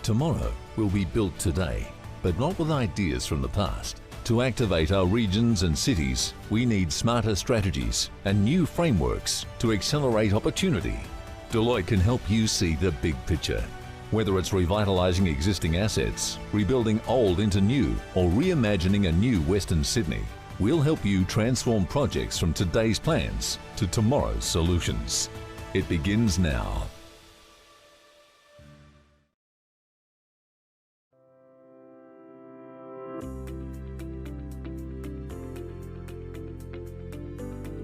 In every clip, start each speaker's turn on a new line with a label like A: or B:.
A: Tomorrow will be built today, but not with ideas from the past. To activate our regions and cities, we need smarter strategies and new frameworks to accelerate opportunity. Deloitte can help you see the big picture. Whether it's revitalising existing assets, rebuilding old into new, or reimagining a new Western Sydney, we'll help you transform projects from today's plans to tomorrow's solutions. It begins now.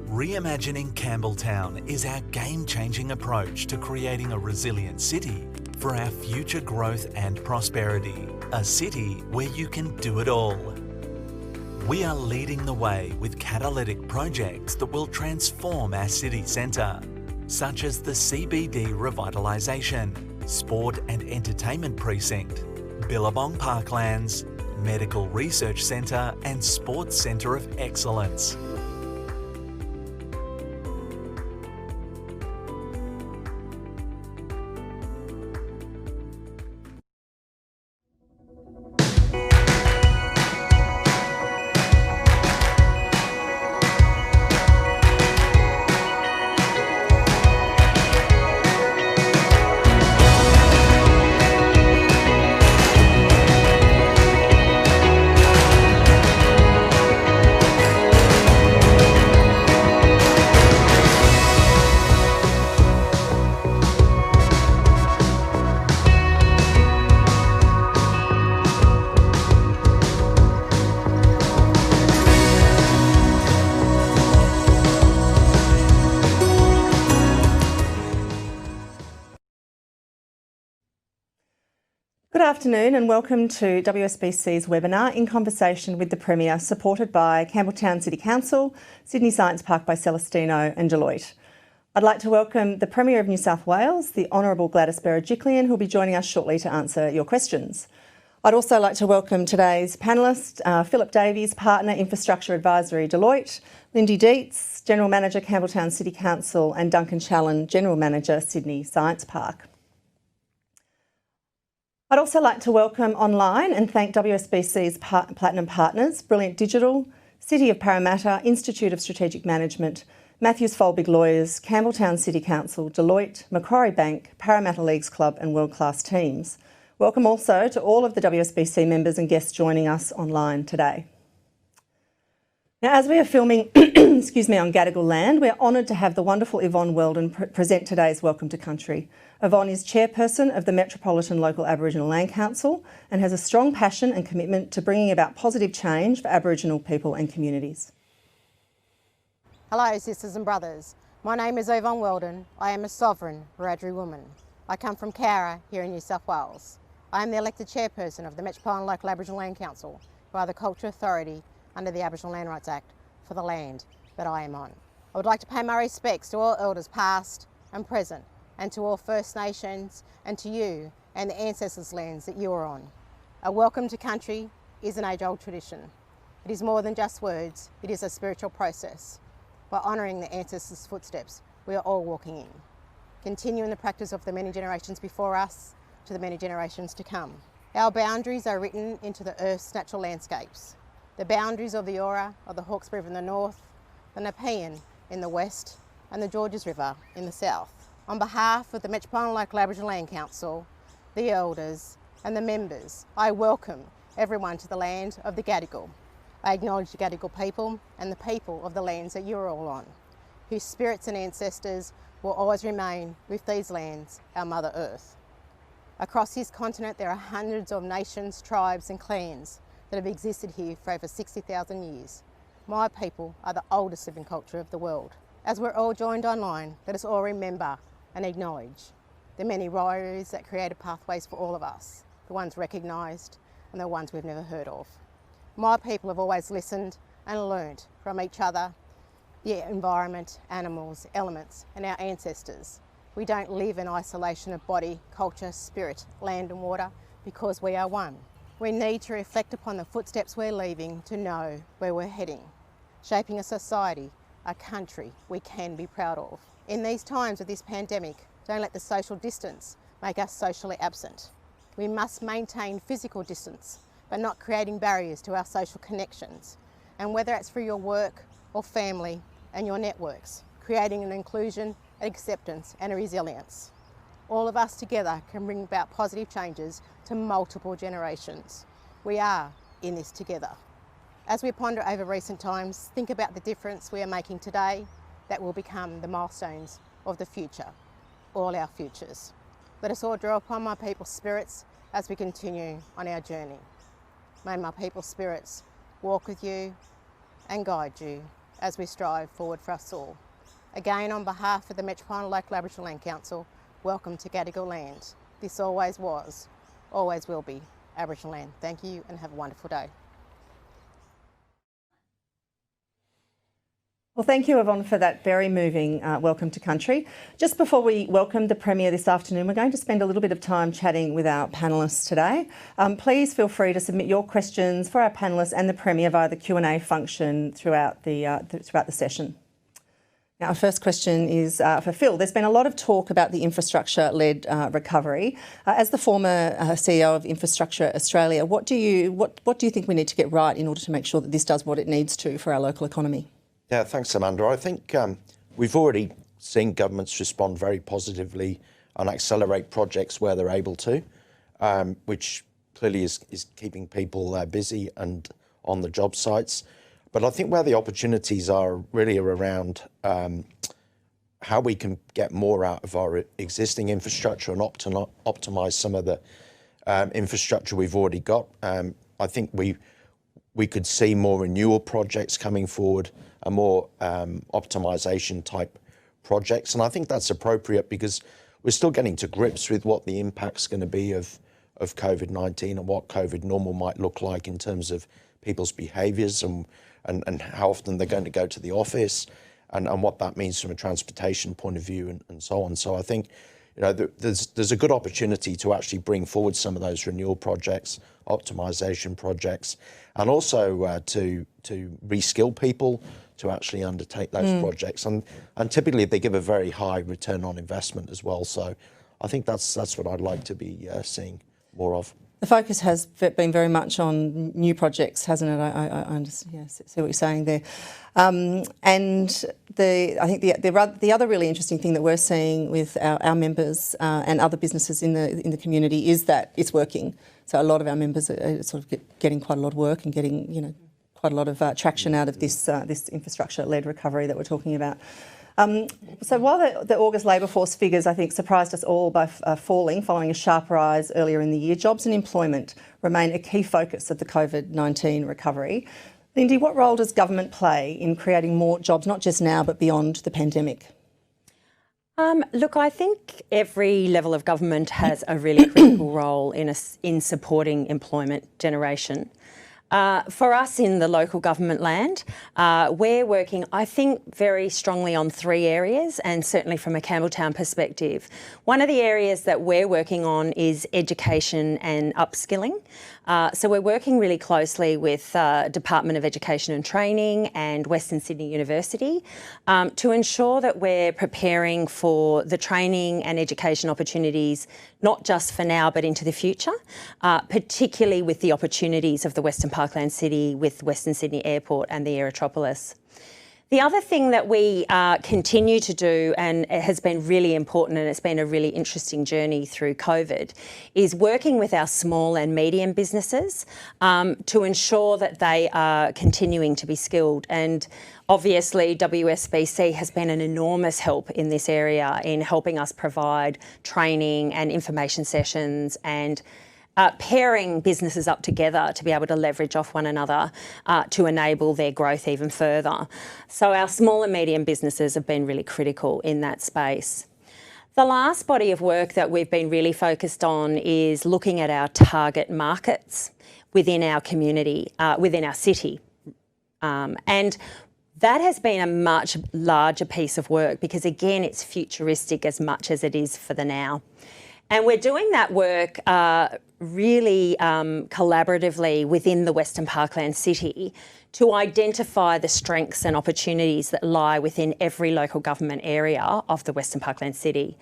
B: Reimagining Campbelltown is our game-changing approach to creating a resilient city for our future growth and prosperity. A city where you can do it all. We are leading the way with catalytic projects that will transform our city centre, such as the CBD revitalisation, Sport and Entertainment Precinct, Billabong Parklands, Medical Research Centre and Sports Centre of Excellence.
C: Good afternoon and welcome to WSBC's webinar in conversation with the Premier, supported by Campbelltown City Council, Sydney Science Park by Celestino and Deloitte. I'd like to welcome the Premier of New South Wales, the Hon Gladys Berejiklian, who will be joining us shortly to answer your questions. I'd also like to welcome today's panellist, Philip Davies, Partner Infrastructure Advisory Deloitte, Lindy Deitz, General Manager Campbelltown City Council, and Duncan Challen, General Manager Sydney Science Park. I'd also like to welcome online and thank WSBC's Platinum Partners, Brilliant Digital, City of Parramatta, Institute of Strategic Management, Matthews Folbig Lawyers, Campbelltown City Council, Deloitte, Macquarie Bank, Parramatta Leagues Club and World Class Teams. Welcome also to all of the WSBC members and guests joining us online today. Now, as we are filming on Gadigal land, we're honoured to have the wonderful Hon Weldon present today's Welcome to Country. Hon is chairperson of the Metropolitan Local Aboriginal Land Council and has a strong passion and commitment to bringing about positive change for Aboriginal people and communities.
D: Hello sisters and brothers, my name is Hon Weldon. I am a sovereign Wiradjuri woman. I come from Cowra here in New South Wales. I am the elected chairperson of the Metropolitan Local Aboriginal Land Council, who are the culture authority under the Aboriginal Land Rights Act for the land that I am on. I would like to pay my respects to all elders past and present, and to all First Nations and to you and the ancestors' lands that you are on. A welcome to country is an age-old tradition. It is more than just words, it is a spiritual process. By honouring the ancestors' footsteps, we are all walking in, continuing the practice of the many generations before us to the many generations to come. Our boundaries are written into the Earth's natural landscapes. The boundaries of the Eora are the Hawkesbury River in the north, the Nepean in the west, and the Georges River in the south. On behalf of the Metropolitan Local Aboriginal Land Council, the elders and the members, I welcome everyone to the land of the Gadigal. I acknowledge the Gadigal people and the people of the lands that you're all on, whose spirits and ancestors will always remain with these lands, our Mother Earth. Across this continent there are hundreds of nations, tribes and clans that have existed here for over 60,000 years. My people are the oldest living culture of the world. As we're all joined online, let us all remember and acknowledge the many warriors that created pathways for all of us, the ones recognised and the ones we've never heard of. My people have always listened and learnt from each other, the environment, animals, elements and our ancestors. We don't live in isolation of body, culture, spirit, land and water because we are one. We need to reflect upon the footsteps we're leaving to know where we're heading, shaping a society, a country we can be proud of. In these times of this pandemic, don't let the social distance make us socially absent. We must maintain physical distance, but not creating barriers to our social connections. And whether it's through your work or family and your networks, creating an inclusion, an acceptance and a resilience. All of us together can bring about positive changes to multiple generations. We are in this together. As we ponder over recent times, think about the difference we are making today that will become the milestones of the future, all our futures. Let us all draw upon my people's spirits as we continue on our journey. May my people's spirits walk with you and guide you as we strive forward for us all. Again, on behalf of the Metropolitan Local Aboriginal Land Council, welcome to Gadigal land. This always was, always will be Aboriginal land. Thank you and have a wonderful day.
C: Well, thank you, Yvonne, for that very moving welcome to country. Just before we welcome the Premier this afternoon, we're going to spend a little bit of time chatting with our panellists today. Please feel free to submit your questions for our panellists and the Premier via the Q&A function throughout the session. Now, our first question is for Phil. There's been a lot of talk about the infrastructure-led recovery. As the former CEO of Infrastructure Australia, what do you think we need to get right in order to make sure that this does what it needs to for our local economy?
E: Yeah, thanks, Amanda. I think we've already seen governments respond very positively and accelerate projects where they're able to, which clearly is keeping people busy and on the job sites. But I think where the opportunities are really around how we can get more out of our existing infrastructure and optimise some of the infrastructure we've already got. I think we could see more renewal projects coming forward and more optimisation type projects. And I think that's appropriate because we're still getting to grips with what the impact's going to be of COVID-19 and what COVID normal might look like in terms of people's behaviours and how often they're going to go to the office and what that means from a transportation point of view and so on. So I think there's a good opportunity to actually bring forward some of those renewal projects, optimisation projects, and also to reskill people to actually undertake those projects. And typically they give a very high return on investment as well. So I think that's what I'd like to be seeing more of.
C: The focus has been very much on new projects, hasn't it? I understand, see what you're saying there. And I think the other really interesting thing that we're seeing with our members and other businesses in the community is that it's working. So a lot of our members are sort of getting quite a lot of work and getting quite a lot of traction out of this infrastructure-led recovery that we're talking about. So while the August labour force figures, I think, surprised us all by falling following a sharp rise earlier in the year, jobs and employment remain a key focus of the COVID-19 recovery. Lindy, what role does government play in creating more jobs, not just now but beyond the pandemic?
F: Look, I think every level of government has a really critical role in supporting employment generation. For us in the local government land, we're working, I think, very strongly on three areas, and certainly from a Campbelltown perspective. One of the areas that we're working on is education and upskilling. So we're working really closely with Department of Education and Training and Western Sydney University to ensure that we're preparing for the training and education opportunities, not just for now but into the future, particularly with the opportunities of the Western Parkland City with Western Sydney Airport and the Aerotropolis. The other thing that we continue to do, and it has been really important and it's been a really interesting journey through COVID, is working with our small and medium businesses to ensure that they are continuing to be skilled. And obviously WSBC has been an enormous help in this area in helping us provide training and information sessions and pairing businesses up together to be able to leverage off one another to enable their growth even further. So our small and medium businesses have been really critical in that space. The last body of work that we've been really focused on is looking at our target markets within our community, within our city. And that has been a much larger piece of work because, again, it's futuristic as much as it is for the now. And we're doing that work really collaboratively within the Western Parkland City to identify the strengths and opportunities that lie within every local government area of the Western Parkland City.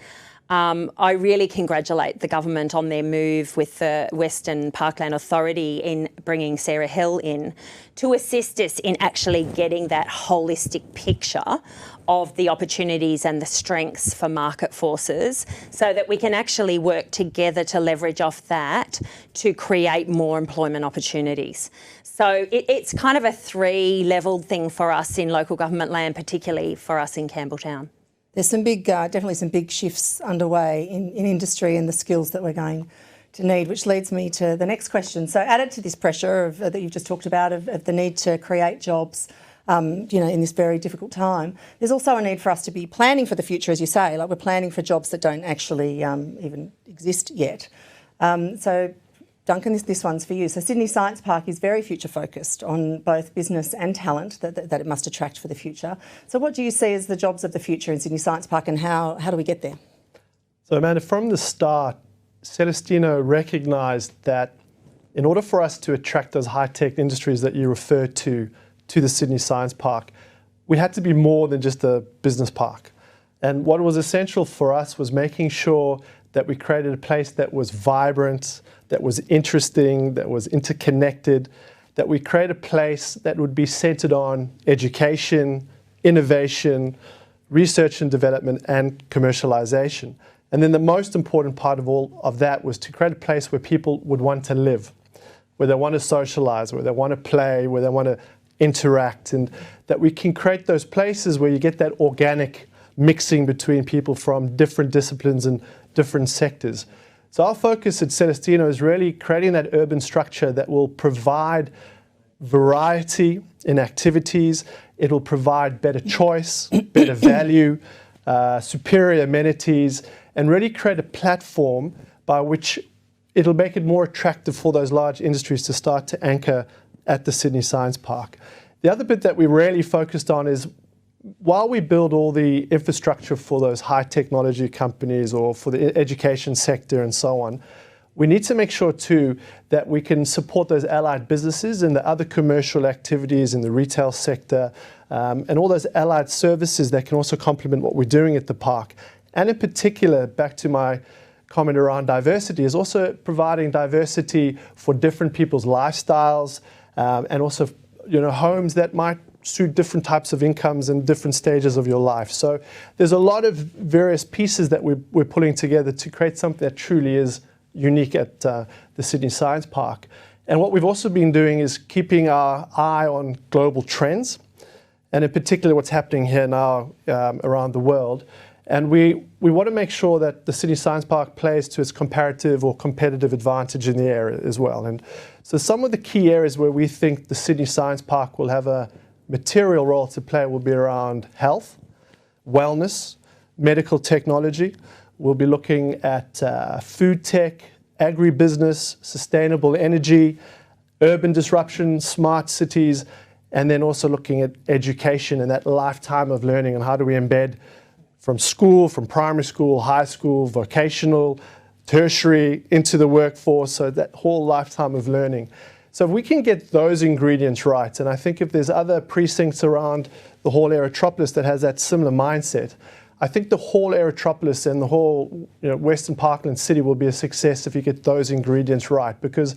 F: I really congratulate the government on their move with the Western Parkland Authority in bringing Sarah Hill in to assist us in actually getting that holistic picture of the opportunities and the strengths for market forces so that we can actually work together to leverage off that to create more employment opportunities. So it's kind of a three-level thing for us in local government land, particularly for us in Campbelltown.
C: There's some big, definitely some big shifts underway in industry and the skills that we're going to need, which leads me to the next question. So added to this pressure that you've just talked about of the need to create jobs, in this very difficult time, there's also a need for us to be planning for the future, as you say, like we're planning for jobs that don't actually even exist yet. So Duncan, this one's for you. So Sydney Science Park is very future focused on both business and talent that it must attract for the future. So what do you see as the jobs of the future in Sydney Science Park, and how do we get there?
G: So Amanda, from the start, Celestino recognised that in order for us to attract those high-tech industries that you referred to the Sydney Science Park, we had to be more than just a business park. And what was essential for us was making sure that we created a place that was vibrant, that was interesting, that was interconnected, that we create a place that would be centred on education, innovation, research and development, and commercialisation. And then the most important part of all of that was to create a place where people would want to live, where they want to socialise, where they want to play, where they want to interact, and that we can create those places where you get that organic mixing between people from different disciplines and different sectors. So our focus at Celestino is really creating that urban structure that will provide variety in activities. It'll provide better choice, better value, superior amenities, and really create a platform by which it'll make it more attractive for those large industries to start to anchor at the Sydney Science Park. The other bit that we really focused on is, while we build all the infrastructure for those high technology companies or for the education sector and so on, we need to make sure too that we can support those allied businesses and the other commercial activities in the retail sector, and all those allied services that can also complement what we're doing at the park. And in particular, back to my comment around diversity, is also providing diversity for different people's lifestyles, and also homes that might suit different types of incomes and different stages of your life. So there's a lot of various pieces that we're pulling together to create something that truly is unique at the Sydney Science Park. And what we've also been doing is keeping our eye on global trends, and in particular what's happening here now around the world. And we want to make sure that the Sydney Science Park plays to its comparative or competitive advantage in the area as well. And so some of the key areas where we think the Sydney Science Park will have a material role to play will be around health, wellness, medical technology. We'll be looking at food tech, agribusiness, sustainable energy, urban disruption, smart cities, and then also looking at education and that lifetime of learning, and how do we embed from school, from primary school, high school, vocational, tertiary, into the workforce, so that whole lifetime of learning. So if we can get those ingredients right, and I think if there's other precincts around the whole Aerotropolis that has that similar mindset, I think the whole Aerotropolis and the whole Western Parkland City will be a success if you get those ingredients right, because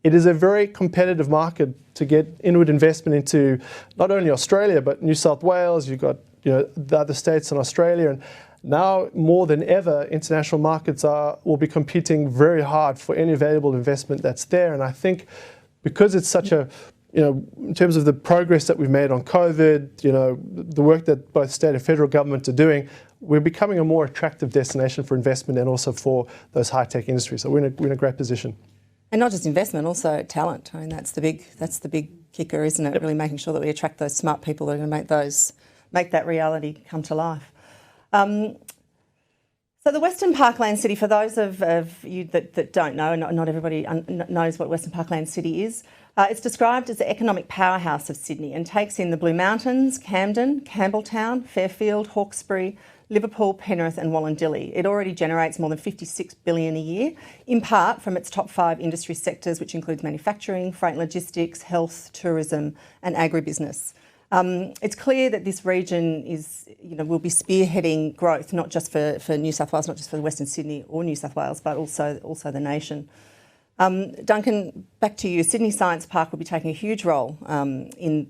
G: it is a very competitive market to get inward investment into not only Australia, but New South Wales. You've got the other states in Australia, and now more than ever, international markets will be competing very hard for any available investment that's there. And I think because it's such a, in terms of the progress that we've made on COVID, the work that both state and federal government are doing, we're becoming a more attractive destination for investment and also for those high-tech industries. So we're in a great position.
C: And not just investment, also talent. I mean, that's the big kicker, isn't it? Yep. Really making sure that we attract those smart people that are going to make that reality come to life. So the Western Parkland City, for those of you that don't know, not everybody knows what Western Parkland City is, it's described as the economic powerhouse of Sydney and takes in the Blue Mountains, Camden, Campbelltown, Fairfield, Hawkesbury, Liverpool, Penrith and Wallandilly. It already generates more than $56 billion a year, in part from its top 5 industry sectors, which includes manufacturing, freight and logistics, health, tourism and agribusiness. It's clear that this region is, will be spearheading growth, not just for New South Wales, not just for Western Sydney or New South Wales, but also the nation. Duncan, back to you. Sydney Science Park will be taking a huge role in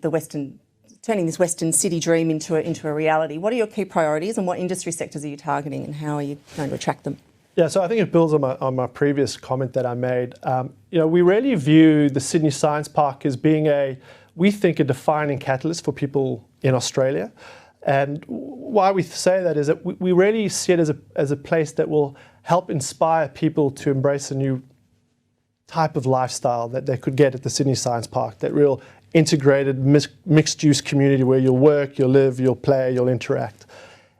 C: turning this Western City dream into a reality. What are your key priorities, and what industry sectors are you targeting, and how are you going to attract them?
G: Yeah, so I think it builds on my previous comment that I made. We really view the Sydney Science Park as being a defining catalyst for people in Australia. And why we say that is that we really see it as a place that will help inspire people to embrace a new type of lifestyle that they could get at the Sydney Science Park, that real integrated mixed-use community where you'll work, you'll live, you'll play, you'll interact.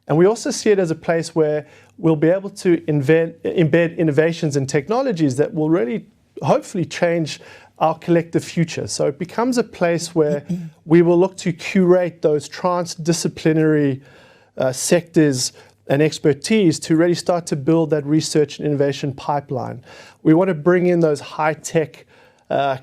G: And we also see it as a place where we'll be able to embed innovations and technologies that will really hopefully change our collective future. So it becomes a place where we will look to curate those transdisciplinary sectors and expertise to really start to build that research and innovation pipeline. We want to bring in those high-tech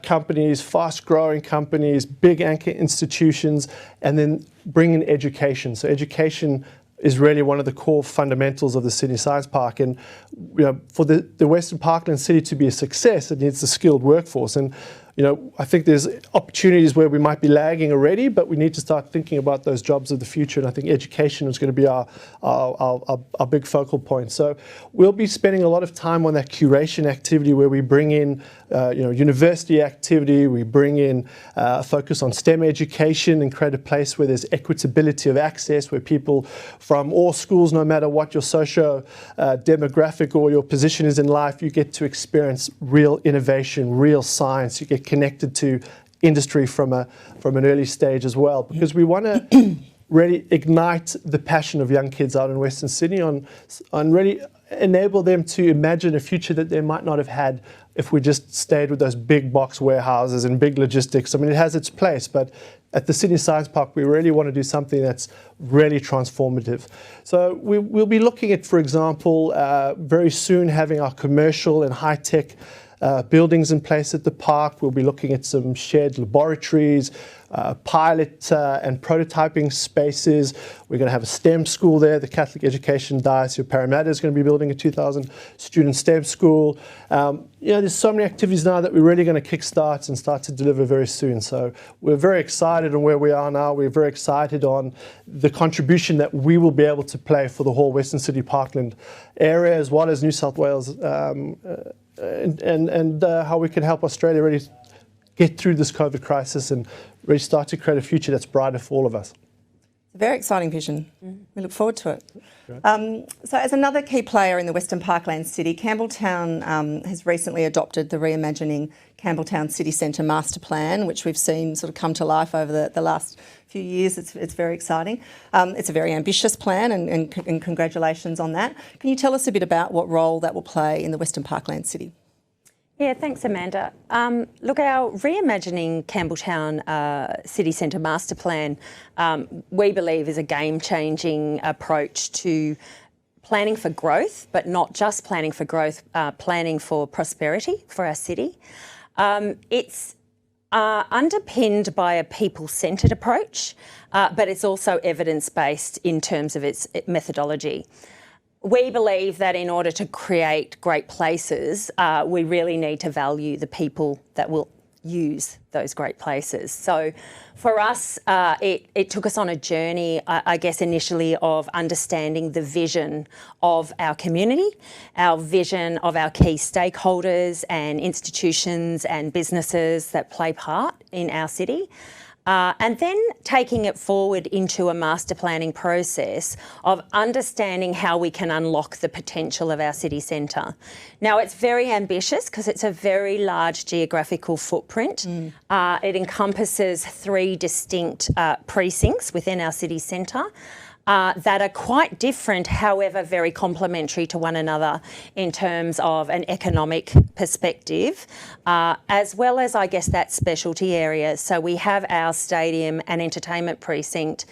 G: companies, fast-growing companies, big anchor institutions, and then bring in education. So education is really one of the core fundamentals of the Sydney Science Park. And for the Western Parkland city to be a success, it needs a skilled workforce. And I think there's opportunities where we might be lagging already, but we need to start thinking about those jobs of the future. And I think education is going to be our big focal point. So we'll be spending a lot of time on that curation activity where we bring in university activity, we bring in a focus on STEM education and create a place where there's equitability of access, where people from all schools, no matter what your socio-demographic or your position is in life, you get to experience real innovation, real science. You get connected to industry from an early stage as well, because we want to really ignite the passion of young kids out in Western Sydney on really enable them to imagine a future that they might not have had if we just stayed with those big box warehouses and big logistics. I mean, it has its place, but at the Sydney Science Park, we really want to do something that's really transformative. So we'll be looking at, for example, very soon having our commercial and high-tech buildings in place at the park. We'll be looking at some shared laboratories, pilot and prototyping spaces. We're going to have a STEM school there. The Catholic Education Diocese of Parramatta is going to be building a 2,000-student STEM school. There's so many activities now that we're really going to kickstart and start to deliver very soon. So we're very excited on where we are now. We're very excited on the contribution that we will be able to play for the whole Western Sydney Parkland area, as well as New South Wales, and how we can help Australia really get through this COVID crisis and really start to create a future that's brighter for all of us.
C: It's a very exciting vision. We look forward to it. So as another key player in the Western Parkland city, Campbelltown has recently adopted the Reimagining Campbelltown City Centre Master Plan, which we've seen sort of come to life over the last few years. It's very exciting. It's a very ambitious plan, and congratulations on that. Can you tell us a bit about what role that will play in the Western Parkland city?
F: Yeah, thanks, Amanda. Look, our Reimagining Campbelltown City Centre Master Plan, we believe, is a game-changing approach to planning for growth, but not just planning for growth, planning for prosperity for our city. It's underpinned by a people-centred approach, but it's also evidence-based in terms of its methodology. We believe that in order to create great places, we really need to value the people that will use those great places. So for us, it took us on a journey, I guess, initially of understanding the vision of our community, our vision of our key stakeholders and institutions and businesses that play part in our city. And then taking it forward into a master planning process of understanding how we can unlock the potential of our city centre. Now, it's very ambitious because it's a very large geographical footprint. It encompasses 3 distinct precincts within our city centre. That are quite different, however, very complementary to one another in terms of an economic perspective, as well as, I guess, that specialty area. So we have our stadium and entertainment precinct.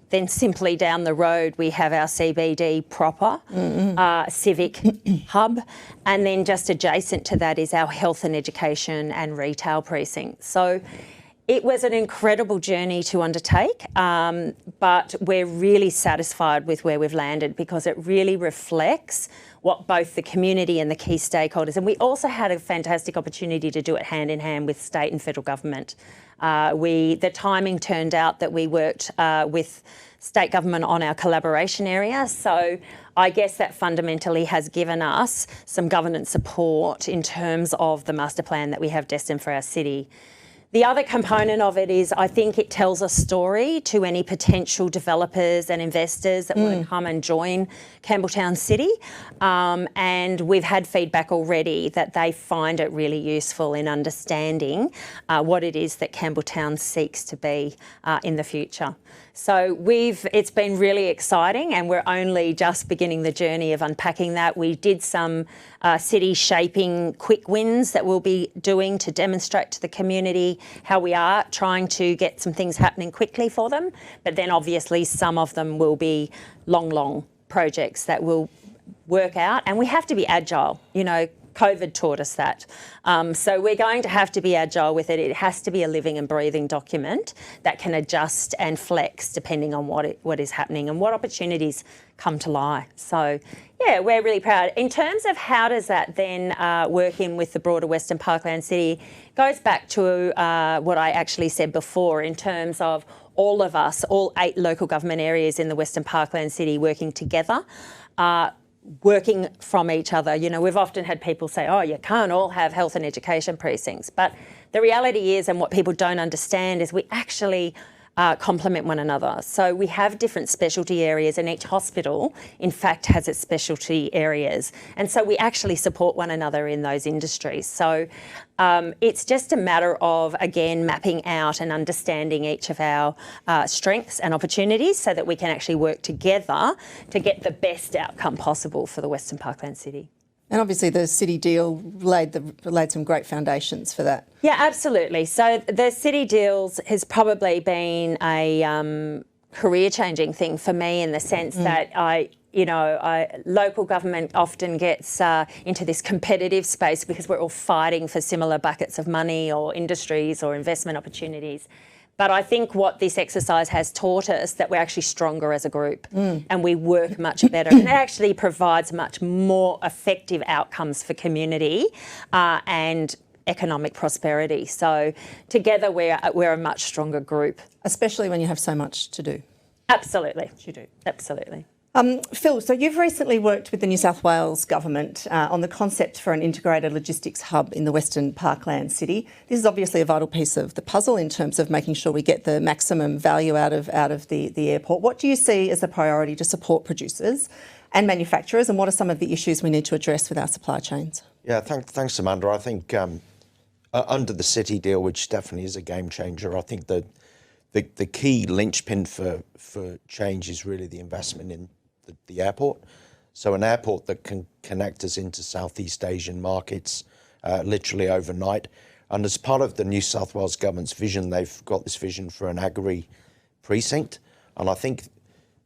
F: Then simply down the road, we have our CBD proper, civic hub. And then just adjacent to that is our health and education and retail precinct. So It was an incredible journey to undertake, but we're really satisfied with where we've landed because it really reflects what both the community and the key stakeholders, and we also had a fantastic opportunity to do it hand in hand with state and federal government. The timing turned out that we worked with state government on our collaboration area, so I guess that fundamentally has given us some governance support in terms of the master plan that we have destined for our city. The other component of it is I think it tells a story to any potential developers and investors that want to come and join Campbelltown City. And we've had feedback already that they find it really useful in understanding what it is that Campbelltown seeks to be in the future. So it's been really exciting, and we're only just beginning the journey of unpacking that. We did some city shaping quick wins that we'll be doing to demonstrate to the community how we are trying to get some things happening quickly for them. But then obviously some of them will be long projects that will work out, and we have to be agile. You know, COVID taught us that. So we're going to have to be agile with it. It has to be a living and breathing document that can adjust and flex depending on what is happening and what opportunities come to lie. So yeah, we're really proud. In terms of how does that then work in with the broader Western Parkland City, goes back to what I actually said before in terms of all of us, all 8 local government areas in the Western Parkland City working together. Working from each other. You know, we've often had people say, oh, you can't all have health and education precincts. But the reality is, and what people don't understand, is we actually complement one another. So we have different specialty areas, and each hospital, in fact, has its specialty areas. And so we actually support one another in those industries. So it's just a matter of, again, mapping out and understanding each of our strengths and opportunities so that we can actually work together to get the best outcome possible for the Western Parkland City.
C: And obviously the city deal laid some great foundations for that.
F: Yeah, absolutely. So the city deals has probably been a career-changing thing for me in the sense that local government often gets into this competitive space because we're all fighting for similar buckets of money or industries or investment opportunities. But I think what this exercise has taught us that we're actually stronger as a group and we work much better. And it actually provides much more effective outcomes for community and economic prosperity. So together we're a much stronger group.
C: Especially when you have so much to do.
F: Absolutely.
C: You do.
F: Absolutely.
C: Phil, so you've recently worked with the New South Wales Government on the concept for an integrated logistics hub in the Western Parkland City. This is obviously a vital piece of the puzzle in terms of making sure we get the maximum value out of the airport. What do you see as the priority to support producers and manufacturers, and what are some of the issues we need to address with our supply chains?
E: Yeah, thanks, Amanda. I think under the city deal, which definitely is a game changer, I think the key linchpin for change is really the investment in the airport. So an airport that can connect us into Southeast Asian markets literally overnight. And as part of the New South Wales Government's vision, they've got this vision for an agri precinct. And I think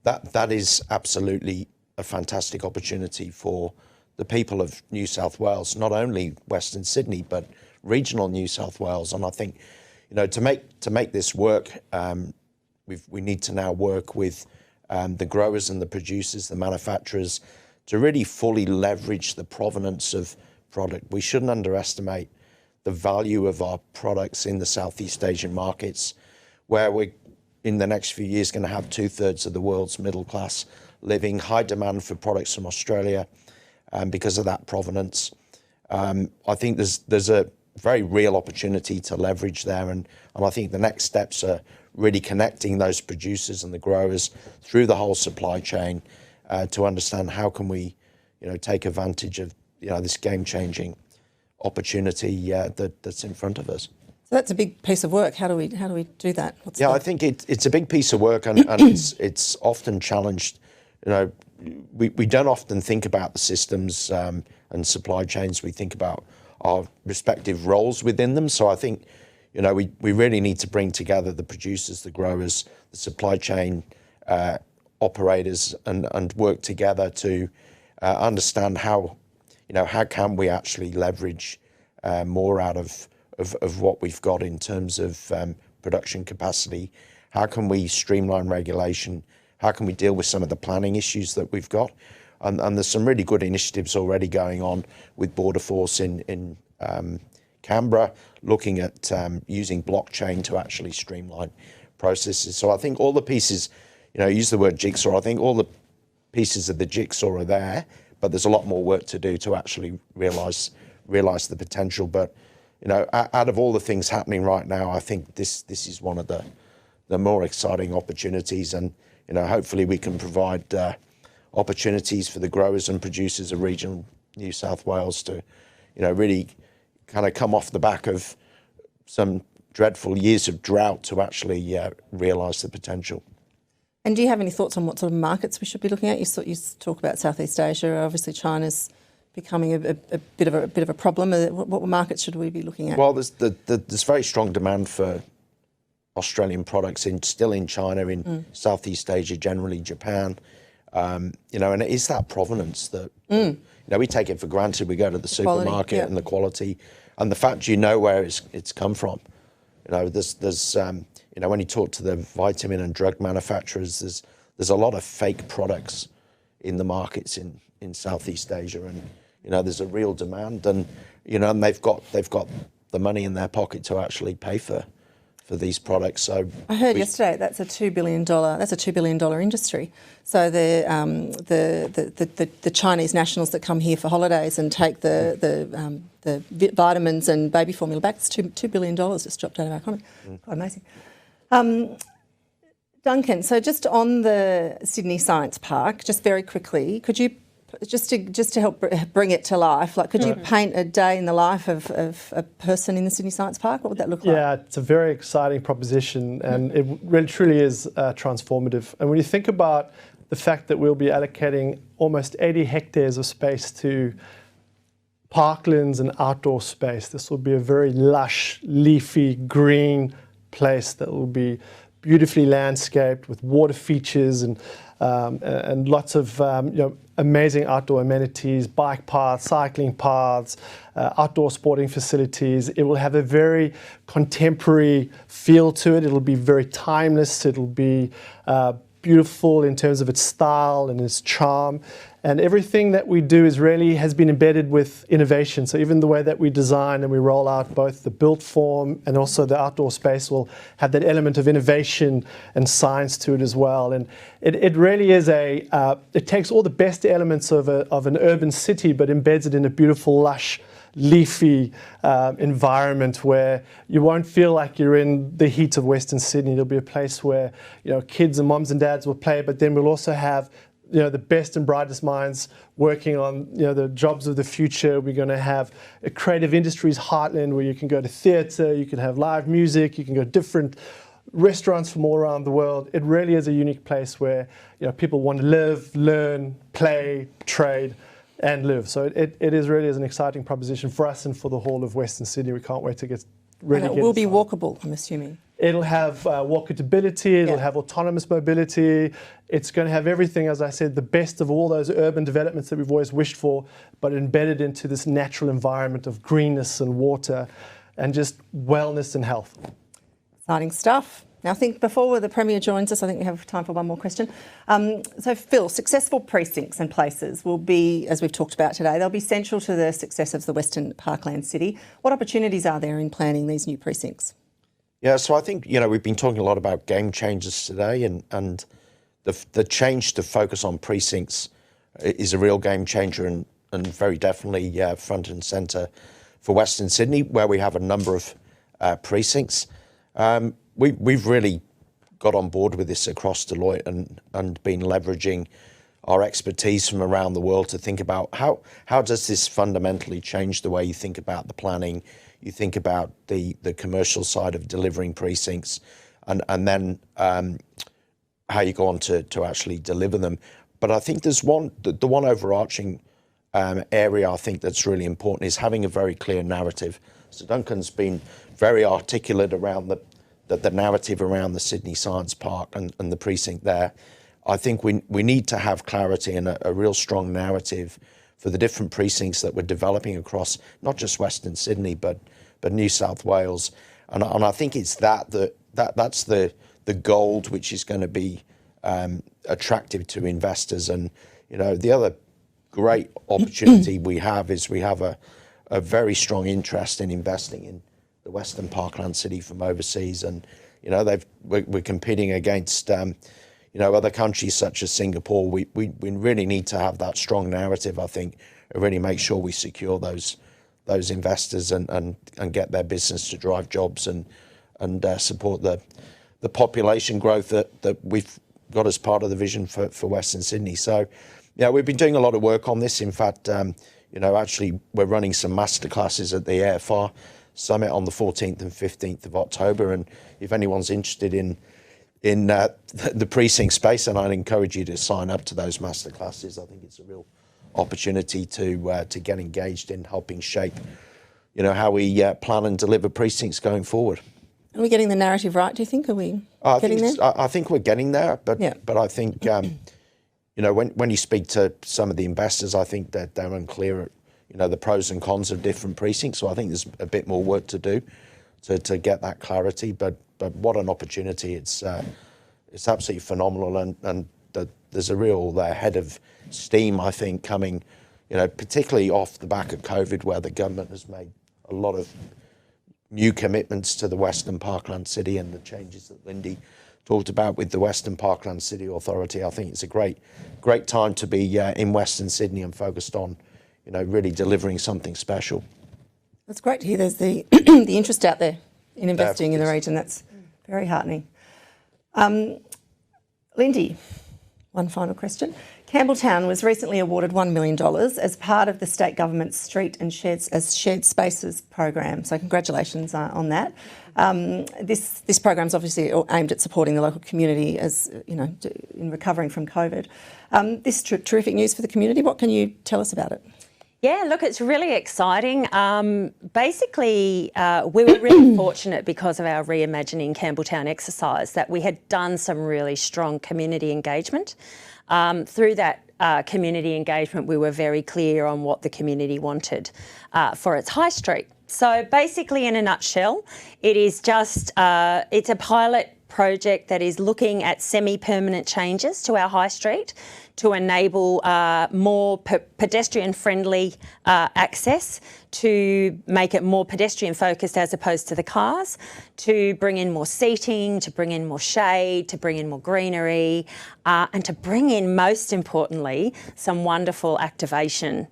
E: that is absolutely a fantastic opportunity for the people of New South Wales, not only Western Sydney, but regional New South Wales. And I think, you know, to make this work, we need to now work with the growers and the producers, the manufacturers, to really fully leverage the provenance of product. We shouldn't underestimate the value of our products in the Southeast Asian markets, where we're in the next few years going to have 2/3 of the world's middle class living, high demand for products from Australia because of that provenance. I think there's a very real opportunity to leverage there, and I think the next steps are really connecting those producers and the growers through the whole supply chain to understand how can we, take advantage of this game-changing opportunity that's in front of us.
C: So that's a big piece of work. How do we do that?
E: I think it's a big piece of work, and it's often challenged. We don't often think about the systems and supply chains. We think about our respective roles within them. So I think, we really need to bring together the producers, the growers, the supply chain operators, and work together to understand how can we actually leverage more out of what we've got in terms of production capacity? How can we streamline regulation? How can we deal with some of the planning issues that we've got? And there's some really good initiatives already going on with Border Force in Canberra, looking at using blockchain to actually streamline processes. So I think all the pieces, you know, use the word jigsaw, I think all the pieces of the jigsaw are there, but there's a lot more work to do to actually realise the potential. But, you know, out of all the things happening right now, I think this is one of the more exciting opportunities, and, you know, hopefully we can provide opportunities for the growers and producers of regional New South Wales to, you know, really kind of come off the back of some dreadful years of drought to actually realise the potential.
C: And do you have any thoughts on what sort of markets we should be looking at? You talk about Southeast Asia. Obviously, China's becoming a bit of a problem. What markets should we be looking at?
E: Well, there's very strong demand for Australian products still in China, in Southeast Asia, generally Japan. You know, and it is that provenance that you know, we take it for granted. We go to the supermarket and the quality, and the fact you know where it's come from. You know, there's you know, when you talk to the vitamin and drug manufacturers, there's a lot of fake products in the markets in Southeast Asia, and, you know, there's a real demand, and, you know, and they've got the money in their pocket to actually pay for these products. So
C: I heard yesterday that's a $2 billion industry. So the Chinese nationals that come here for holidays and take the vitamins and baby formula back, it's $2 billion just dropped out of our economy. Quite amazing. Duncan, so just on the Sydney Science Park, just very quickly, could you just to help bring it to life, like, could you paint a day in the life of a person in the Sydney Science Park? What would that look like?
G: Yeah, it's a very exciting proposition, and it really truly is transformative. And when you think about the fact that we'll be allocating almost 80 hectares of space to parklands and outdoor space, this will be a very lush, leafy, green place that will be beautifully landscaped with water features and lots of you know, amazing outdoor amenities, bike paths, cycling paths, outdoor sporting facilities. It will have a very contemporary feel to it. It'll be very timeless. It'll be beautiful in terms of its style and its charm. And everything that we do has been embedded with innovation. So even the way that we design and we roll out both the built form and also the outdoor space will have that element of innovation and science to it as well. And it really is it takes all the best elements of an urban city, but embeds it in a beautiful, lush, leafy environment where you won't feel like you're in the heat of Western Sydney. It'll be a place where, you know, kids and moms and dads will play, but then we'll also have, you know, the best and brightest minds working on, you know, the jobs of the future. We're going to have a creative industries heartland where you can go to theatre, you can have live music, you can go to different restaurants from all around the world. It really is a unique place where, you know, people want to live, learn, play, trade, and live. So it really is an exciting proposition for us and for the whole of Western Sydney. We can't wait to get ready.
C: And it will be walkable, I'm assuming.
G: It'll have walkability, it'll have autonomous mobility. It's going to have everything, as I said, the best of all those urban developments that we've always wished for, but embedded into this natural environment of greenness and water and just wellness and health.
C: Exciting stuff. Now, I think before the Premier joins us, I think we have time for one more question. So, Phil, successful precincts and places will be, as we've talked about today, they'll be central to the success of the Western Parkland city. What opportunities are there in planning these new precincts?
E: Yeah, so I think, you know, we've been talking a lot about game changers today, and the change to focus on precincts is a real game changer and very definitely front and centre for Western Sydney, where we have a number of precincts. We've really got on board with this across Deloitte and been leveraging our expertise from around the world to think about how does this fundamentally change the way you think about the planning, you think about the commercial side of delivering precincts, and then how you go on to actually deliver them. But I think there's the one overarching area I think that's really important is having a very clear narrative. So Duncan's been very articulate around the narrative around the Sydney Science Park and the precinct there. I think we need to have clarity and a real strong narrative for the different precincts that we're developing across not just Western Sydney, but New South Wales. And I think it's that's the gold which is going to be attractive to investors. And, you know, the other great opportunity we have is we have a very strong interest in investing in the Western Parkland city from overseas. And, you know, we're competing against, you know, other countries such as Singapore. We really need to have that strong narrative, I think, and really make sure we secure those investors and get their business to drive jobs and support the population growth that we've got as part of the vision for Western Sydney. So, yeah, we've been doing a lot of work on this. In fact, you know, actually we're running some masterclasses at the AFR Summit on the 14th and 15th of October. And if anyone's interested in the precinct space, and I'd encourage you to sign up to those masterclasses. I think it's a real opportunity to get engaged in helping shape, you know, how we plan and deliver precincts going forward.
C: Are we getting the narrative right, do you think? Are we getting there?
E: I think we're getting there, but I think, you know, when you speak to some of the investors, I think that they're unclear, you know, the pros and cons of different precincts. So I think there's a bit more work to do to get that clarity. But what an opportunity! It's absolutely phenomenal, and there's a real head of steam, I think, coming, you know, particularly off the back of COVID, where the government has made a lot of new commitments to the Western Parkland City and the changes that Lindy talked about with the Western Parkland City Authority. I think it's a great time to be in Western Sydney and focused on, you know, really delivering something special.
C: That's great to hear there's the the interest out there in investing in the region. That's very heartening. Lindy, one final question. Campbelltown was recently awarded $1 million as part of the state government's Street and Shared Spaces program. So congratulations on that. This program is obviously aimed at supporting the local community as, you know, in recovering from COVID. This is terrific news for the community. What can you tell us about it?
F: Yeah, look, it's really exciting. Basically, we were really fortunate because of our Reimagining Campbelltown exercise that we had done some really strong community engagement. Through that community engagement, we were very clear on what the community wanted for its high street. So basically, in a nutshell, it is just, it's a pilot project that is looking at semi-permanent changes to our high street to enable more pedestrian-friendly access, to make it more pedestrian-focused as opposed to the cars, to bring in more seating, to bring in more shade, to bring in more greenery, and to bring in, most importantly, some wonderful activation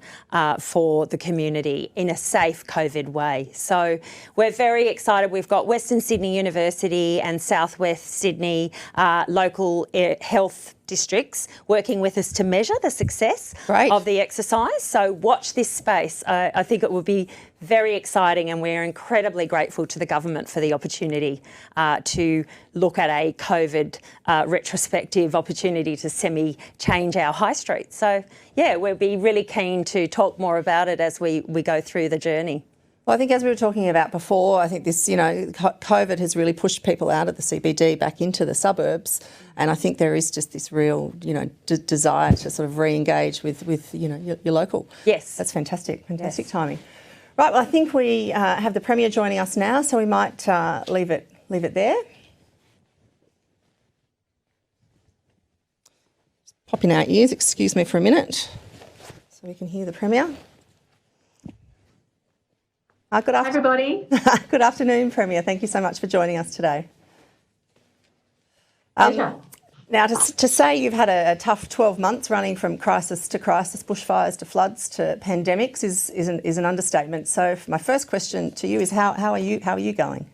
F: for the community in a safe COVID way. So we're very excited. We've got Western Sydney University and Southwest Sydney local health districts working with us to measure the success of the exercise. So watch this space. I think it will be very exciting, and we're incredibly grateful to the government for the opportunity to look at a COVID retrospective opportunity to semi-change our high street. So yeah, we'll be really keen to talk more about it as we go through the journey.
C: Well, I think as we were talking about before, I think this, you know, COVID has really pushed people out of the CBD back into the suburbs, and I think there is just this real, you know, desire to sort of re-engage with you know, your local.
F: Yes.
C: That's fantastic timing. Right, well, I think we have the Premier joining us now, so we might leave it there. Just pop in our ears, excuse me for a minute, so we can hear the Premier. Good afternoon.
H: Everybody.
C: Good afternoon, Premier. Thank you so much for joining us today.
H: Pleasure.
C: Now, to say you've had a tough 12 months running from crisis to crisis, bushfires to floods to pandemics is an understatement. So my first question to you is how are you going?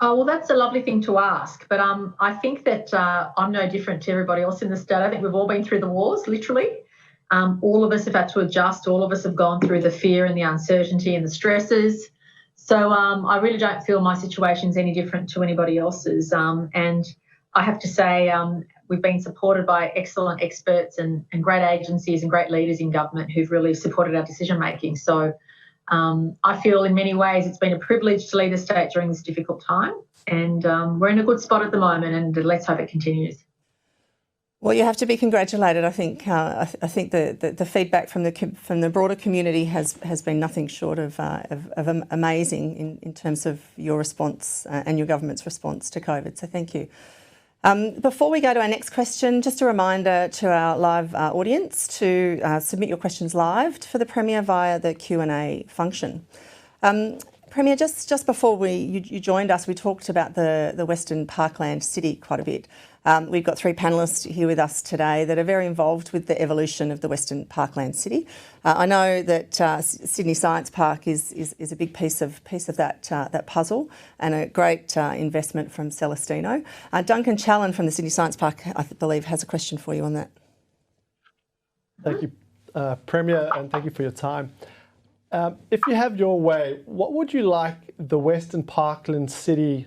H: Oh, well, that's a lovely thing to ask. But I think that I'm no different to everybody else in the state. I think we've all been through the wars, literally. All of us have had to adjust. All of us have gone through the fear and the uncertainty and the stresses. So I really don't feel my situation's any different to anybody else's. And I have to say we've been supported by excellent experts and great agencies and great leaders in government who've really supported our decision making. So I feel in many ways it's been a privilege to lead the state during this difficult time. And we're in a good spot at the moment, and let's hope it continues.
C: Well, you have to be congratulated. I think the feedback from the broader community has been nothing short of amazing in terms of your response and your government's response to COVID. So thank you. Before we go to our next question, just a reminder to our live audience to submit your questions live for the Premier via the Q&A function. Premier, just before you joined us, we talked about the Western Parkland city quite a bit. We've got three panellists here with us today that are very involved with the evolution of the Western Parkland city. I know that Sydney Science Park is a big piece of that puzzle and a great investment from Celestino. Duncan Challen from the Sydney Science Park, I believe, has a question for you on that.
G: Thank you, Premier, and thank you for your time. If you have your way, what would you like the Western Parkland city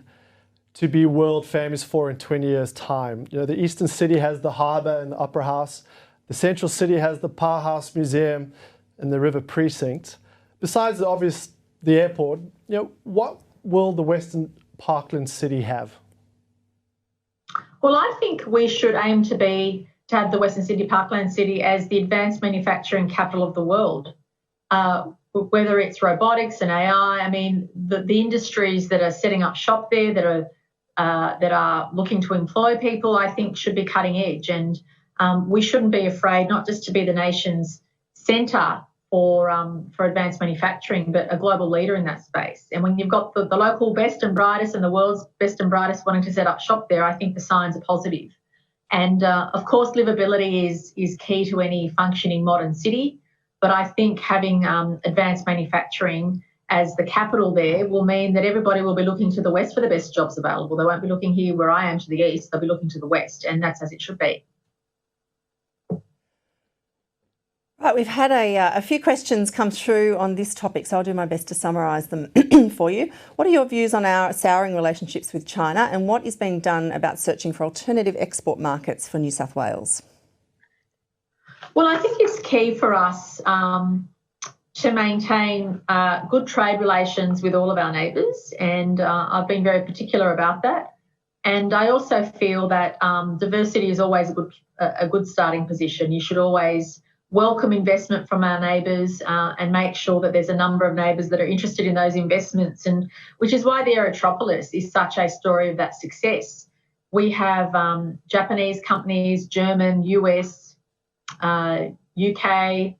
G: to be world famous for in 20 years' time? You know, the Eastern City has the harbour and the Opera House. The Central City has the Powerhouse Museum and the River Precinct. Besides the airport, you know, what will the Western Parkland city have?
H: Well, I think we should aim to have the Western Sydney Parkland city as the advanced manufacturing capital of the world. Whether it's robotics and AI, I mean, the industries that are setting up shop there, that are looking to employ people, I think should be cutting edge. And we shouldn't be afraid not just to be the nation's centre for advanced manufacturing, but a global leader in that space. And when you've got the local best and brightest and the world's best and brightest wanting to set up shop there, I think the signs are positive. And of course, livability is key to any functioning modern city. But I think having advanced manufacturing as the capital there will mean that everybody will be looking to the west for the best jobs available. They won't be looking here where I am to the east, they'll be looking to the west, and that's as it should be.
C: Right, we've had a few questions come through on this topic, so I'll do my best to summarise them for you. What are your views on our souring relationships with China, and what is being done about searching for alternative export markets for New South Wales?
H: Well, I think it's key for us to maintain good trade relations with all of our neighbours, and I've been very particular about that. And I also feel that diversity is always a good starting position. You should always welcome investment from our neighbours and make sure that there's a number of neighbours that are interested in those investments, and which is why the Aerotropolis is such a story of that success. We have Japanese companies, German, US, UK.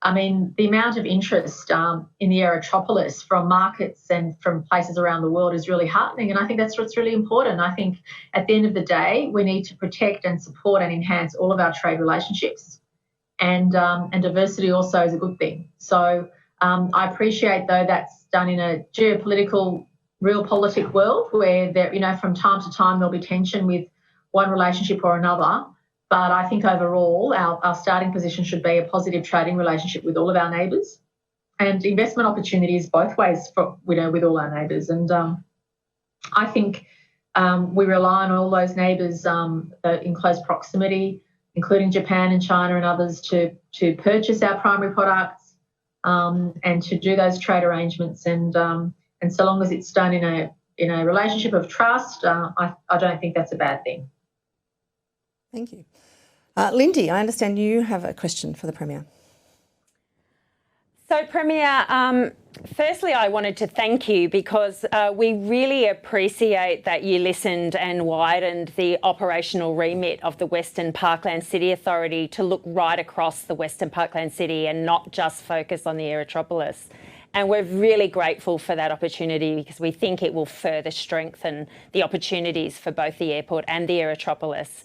H: I mean, the amount of interest in the Aerotropolis from markets and from places around the world is really heartening, and I think that's what's really important. I think at the end of the day, we need to protect and support and enhance all of our trade relationships, and diversity also is a good thing. So I appreciate, though, that's done in a geopolitical, realpolitik world where there, you know, from time to time there'll be tension with one relationship or another. But I think overall our starting position should be a positive trading relationship with all of our neighbours and investment opportunities both ways for, you know, with all our neighbours. And I think we rely on all those neighbours in close proximity, including Japan and China and others, to purchase our primary products and to do those trade arrangements. And so long as it's done in a relationship of trust, I don't think that's a bad thing.
C: Thank you. Lindy, I understand you have a question for the Premier.
F: So, Premier, firstly, I wanted to thank you because we really appreciate that you listened and widened the operational remit of the Western Parkland City Authority to look right across the Western Parkland City and not just focus on the Aerotropolis. And we're really grateful for that opportunity because we think it will further strengthen the opportunities for both the airport and the Aerotropolis.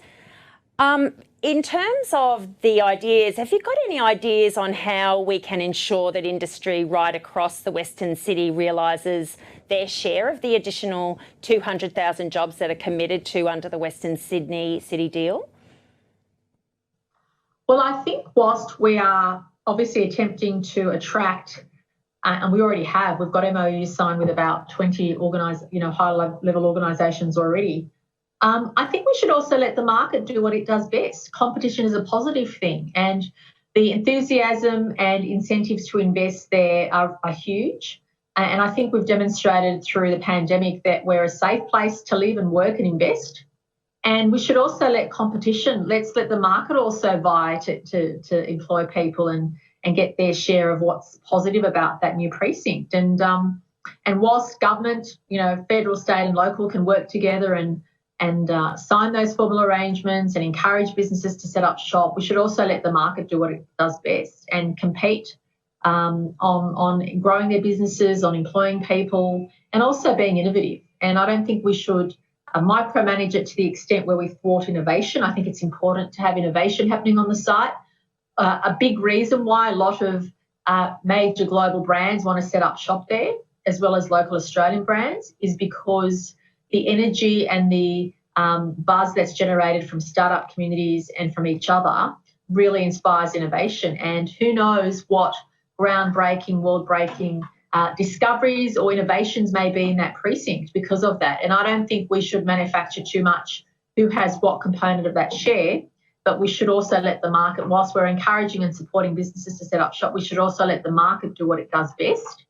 F: In terms of the ideas, have you got any ideas on how we can ensure that industry right across the Western City realises their share of the additional 200,000 jobs that are committed to under the Western Sydney City deal?
H: Well, I think whilst we are obviously attempting to attract, and we already have, we've got MOUs signed with about 20 high-level organisations already. I think we should also let the market do what it does best. Competition is a positive thing, and the enthusiasm and incentives to invest there are huge. And I think we've demonstrated through the pandemic that we're a safe place to live and work and invest. And we should also let let's let the market also vie to employ people and get their share of what's positive about that new precinct. And whilst government, federal, state and local can work together and sign those formal arrangements and encourage businesses to set up shop, we should also let the market do what it does best and compete on growing their businesses, on employing people, and also being innovative. And I don't think we should micromanage it to the extent where we thwart innovation. I think it's important to have innovation happening on the site. A big reason why a lot of major global brands want to set up shop there, as well as local Australian brands, is because the energy and the buzz that's generated from startup communities and from each other really inspires innovation. And who knows what groundbreaking, world-breaking discoveries or innovations may be in that precinct because of that. And I don't think we should manufacture too much who has what component of that share, but we should also let the market, whilst we're encouraging and supporting businesses to set up shop, we should also let the market do what it does best.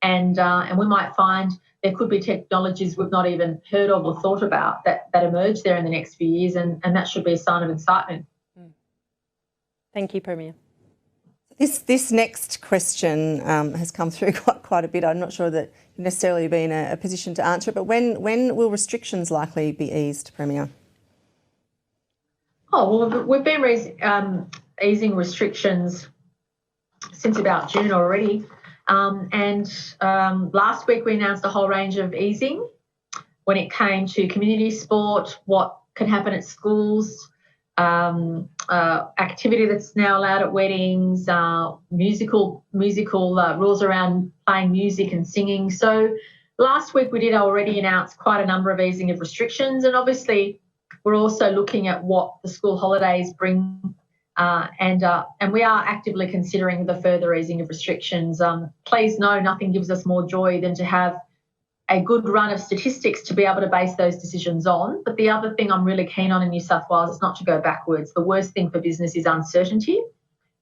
H: And we might find there could be technologies we've not even heard of or thought about that emerge there in the next few years, and that should be a sign of excitement.
F: Thank you, Premier.
C: This next question has come through quite a bit. I'm not sure that you've necessarily been in a position to answer it, but when will restrictions likely be eased, Premier?
H: Oh, well, we've been easing restrictions since about June already. Last week we announced a whole range of easing when it came to community sport, what can happen at schools, activity that's now allowed at weddings, musical rules around playing music and singing. So last week we did already announce quite a number of easing of restrictions, and obviously we're also looking at what the school holidays bring, and we are actively considering the further easing of restrictions. Please know nothing gives us more joy than to have a good run of statistics to be able to base those decisions on. But the other thing I'm really keen on in New South Wales is not to go backwards. The worst thing for business is uncertainty.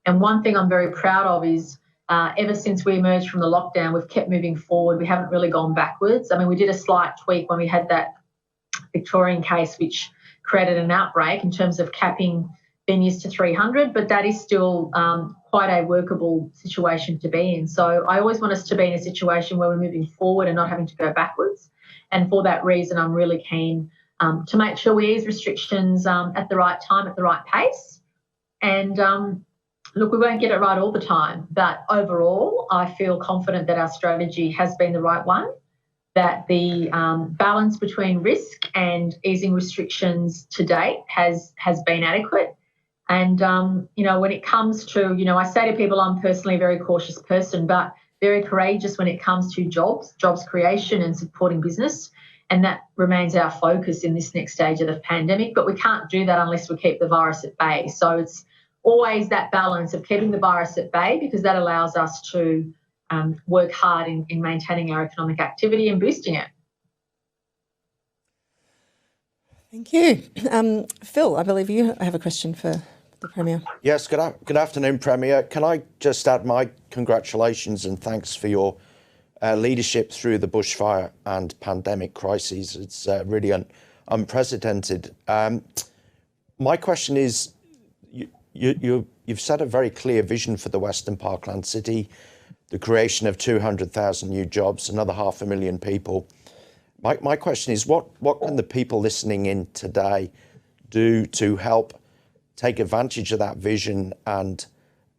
H: And one thing I'm very proud of is ever since we emerged from the lockdown, we've kept moving forward. We haven't really gone backwards. I mean, we did a slight tweak when we had that Victorian case, which created an outbreak in terms of capping venues to 300, but that is still quite a workable situation to be in. So I always want us to be in a situation where we're moving forward and not having to go backwards. And for that reason, I'm really keen to make sure we ease restrictions at the right time, at the right pace. And look, we won't get it right all the time, but overall, I feel confident that our strategy has been the right one, that the balance between risk and easing restrictions to date has been adequate. And, when it comes to, I say to people, I'm personally a very cautious person, but very courageous when it comes to jobs creation and supporting business. And that remains our focus in this next stage of the pandemic. But we can't do that unless we keep the virus at bay. So it's always that balance of keeping the virus at bay, because that allows us to work hard in maintaining our economic activity and boosting it.
C: Thank you. Phil, I believe you have a question for the Premier.
E: Yes, good afternoon, Premier. Can I just add my congratulations and thanks for your leadership through the bushfire and pandemic crises. It's really unprecedented. My question is, you've set a very clear vision for the Western Parkland City, the creation of 200,000 new jobs, another 500,000 people. My question is, what can the people listening in today do to help take advantage of that vision and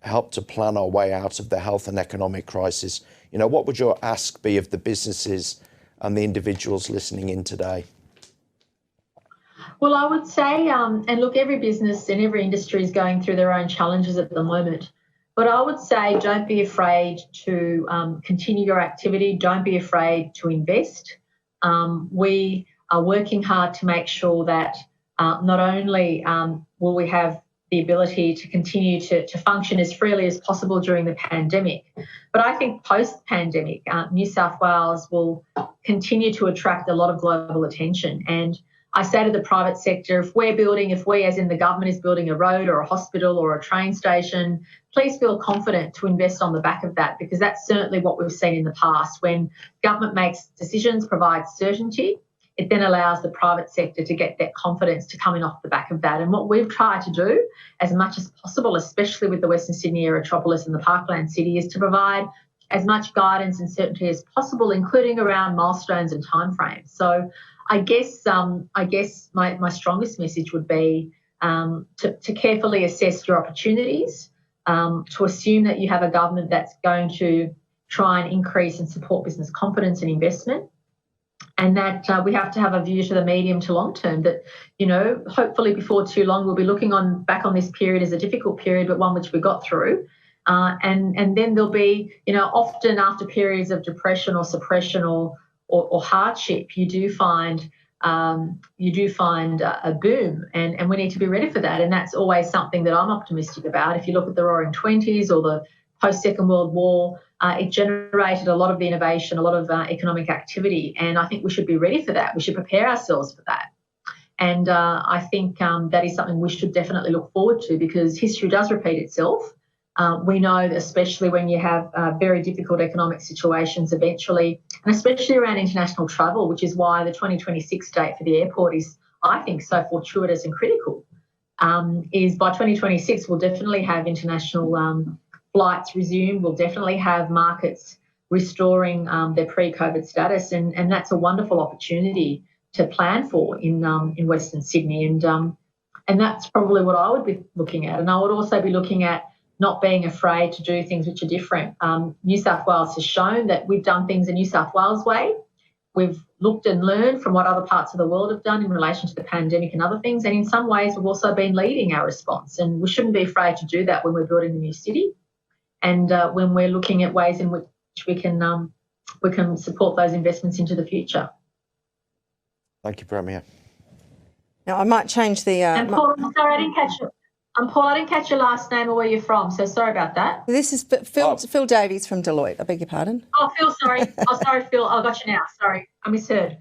E: help to plan our way out of the health and economic crisis? What would your ask be of the businesses and the individuals listening in today?
H: Well, I would say, and look, every business and every industry is going through their own challenges at the moment. But I would say don't be afraid to continue your activity. Don't be afraid to invest. We are working hard to make sure that not only will we have the ability to continue to function as freely as possible during the pandemic, but I think post-pandemic, New South Wales will continue to attract a lot of global attention. And I say to the private sector, if we as in the government is building a road or a hospital or a train station, please feel confident to invest on the back of that, because that's certainly what we've seen in the past. When government makes decisions, provides certainty, it then allows the private sector to get that confidence to come in off the back of that. And what we've tried to do as much as possible, especially with the Western Sydney Aerotropolis and the Parkland City, is to provide as much guidance and certainty as possible, including around milestones and timeframes. So I guess my strongest message would be to carefully assess your opportunities, to assume that you have a government that's going to try and increase and support business confidence and investment, and that we have to have a view to the medium to long term that, hopefully before too long we'll be looking back on this period as a difficult period, but one which we got through. And then there'll be, often after periods of depression or suppression or hardship, you do find a boom, and we need to be ready for that. And that's always something that I'm optimistic about. If you look at the Roaring '20s or the post-Second World War, it generated a lot of the innovation, a lot of economic activity, and I think we should be ready for that. We should prepare ourselves for that. And I think that is something we should definitely look forward to, because history does repeat itself. We know that especially when you have very difficult economic situations eventually, and especially around international travel, which is why the 2026 date for the airport is, I think, so fortuitous and critical, is by 2026 we'll definitely have international flights resumed. We'll definitely have markets restoring their pre-COVID status, and that's a wonderful opportunity to plan for in Western Sydney. And that's probably what I would be looking at. And I would also be looking at not being afraid to do things which are different. New South Wales has shown that we've done things the New South Wales way. We've looked and learned from what other parts of the world have done in relation to the pandemic and other things. And in some ways, we've also been leading our response. And we shouldn't be afraid to do that when we're building a new city, and when we're looking at ways in which we can support those investments into the future.
E: Thank you, Premier.
C: Now, I might change the...
H: and Paul, I'm sorry, I didn't catch it. Paul, I didn't catch your last name or where you're from, so sorry about that.
C: This is Phil Davies from Deloitte. I beg your pardon.
H: Oh, Phil, sorry. Sorry, Phil. I got you now. Sorry, I misheard.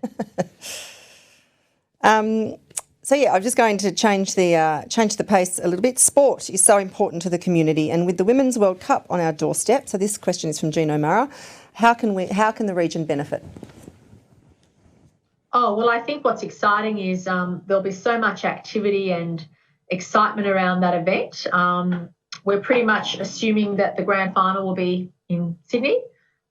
C: So yeah, I'm just going to change the pace a little bit. Sport is so important to the community, and with the Women's World Cup on our doorstep, so this question is from Jean O'Mara, how can the region benefit?
H: Oh, well, I think what's exciting is there'll be so much activity and excitement around that event. We're pretty much assuming that the grand final will be in Sydney,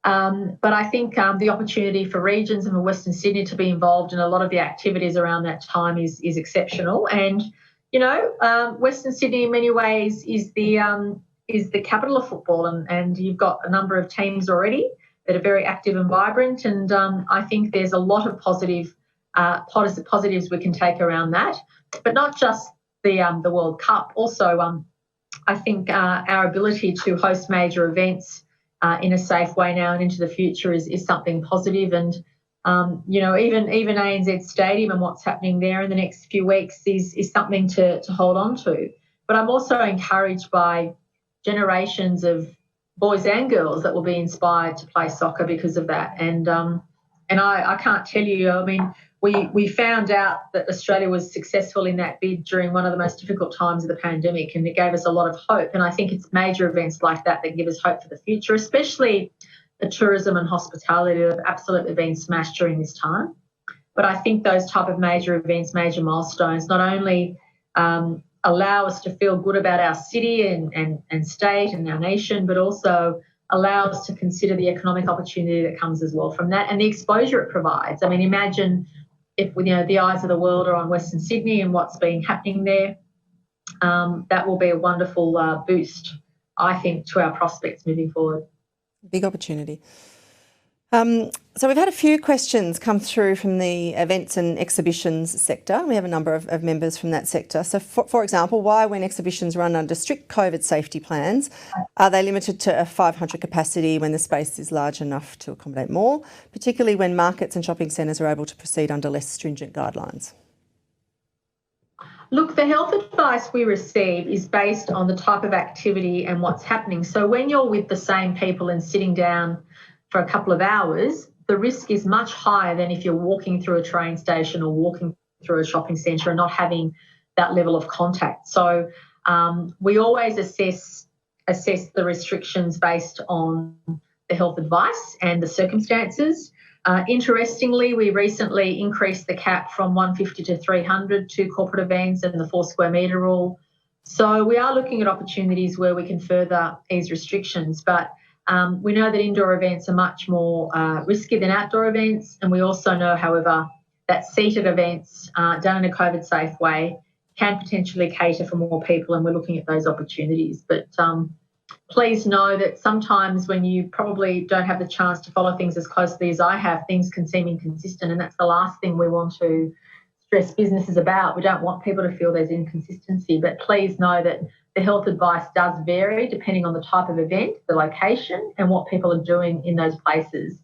H: but I think the opportunity for regions and for Western Sydney to be involved in a lot of the activities around that time is exceptional. And Western Sydney in many ways is the capital of football, and you've got a number of teams already that are very active and vibrant, and I think there's a lot of positives we can take around that, but not just the World Cup. Also, I think our ability to host major events in a safe way now and into the future is something positive. And even ANZ Stadium and what's happening there in the next few weeks is something to hold on to. But I'm also encouraged by generations of boys and girls that will be inspired to play soccer because of that. And I can't tell you, I mean, we found out that Australia was successful in that bid during one of the most difficult times of the pandemic, and it gave us a lot of hope. And I think it's major events like that give us hope for the future, especially the tourism and hospitality that have absolutely been smashed during this time. But I think those type of major events, major milestones, not only allow us to feel good about our city and state and our nation, but also allow us to consider the economic opportunity that comes as well from that and the exposure it provides. I mean, imagine if the eyes of the world are on Western Sydney and what's been happening there. That will be a wonderful boost, I think, to our prospects moving forward.
C: Big opportunity. So we've had a few questions come through from the events and exhibitions sector. We have a number of members from that sector. So, for example, why, when exhibitions run under strict COVID safety plans, are they limited to a 500 capacity when the space is large enough to accommodate more, particularly when markets and shopping centres are able to proceed under less stringent guidelines?
H: Look, the health advice we receive is based on the type of activity and what's happening. So when you're with the same people and sitting down for a couple of hours, the risk is much higher than if you're walking through a train station or walking through a shopping centre and not having that level of contact. So we always assess the restrictions based on the health advice and the circumstances. Interestingly, we recently increased the cap from 150 to 300 to corporate events and the 4 square metre rule. So we are looking at opportunities where we can further ease restrictions, but we know that indoor events are much more risky than outdoor events, and we also know, however, that seated events done in a COVID-safe way can potentially cater for more people, and we're looking at those opportunities. But please know that sometimes when you probably don't have the chance to follow things as closely as I have, things can seem inconsistent, and that's the last thing we want to stress businesses about. We don't want people to feel there's inconsistency, but please know that the health advice does vary depending on the type of event, the location, and what people are doing in those places.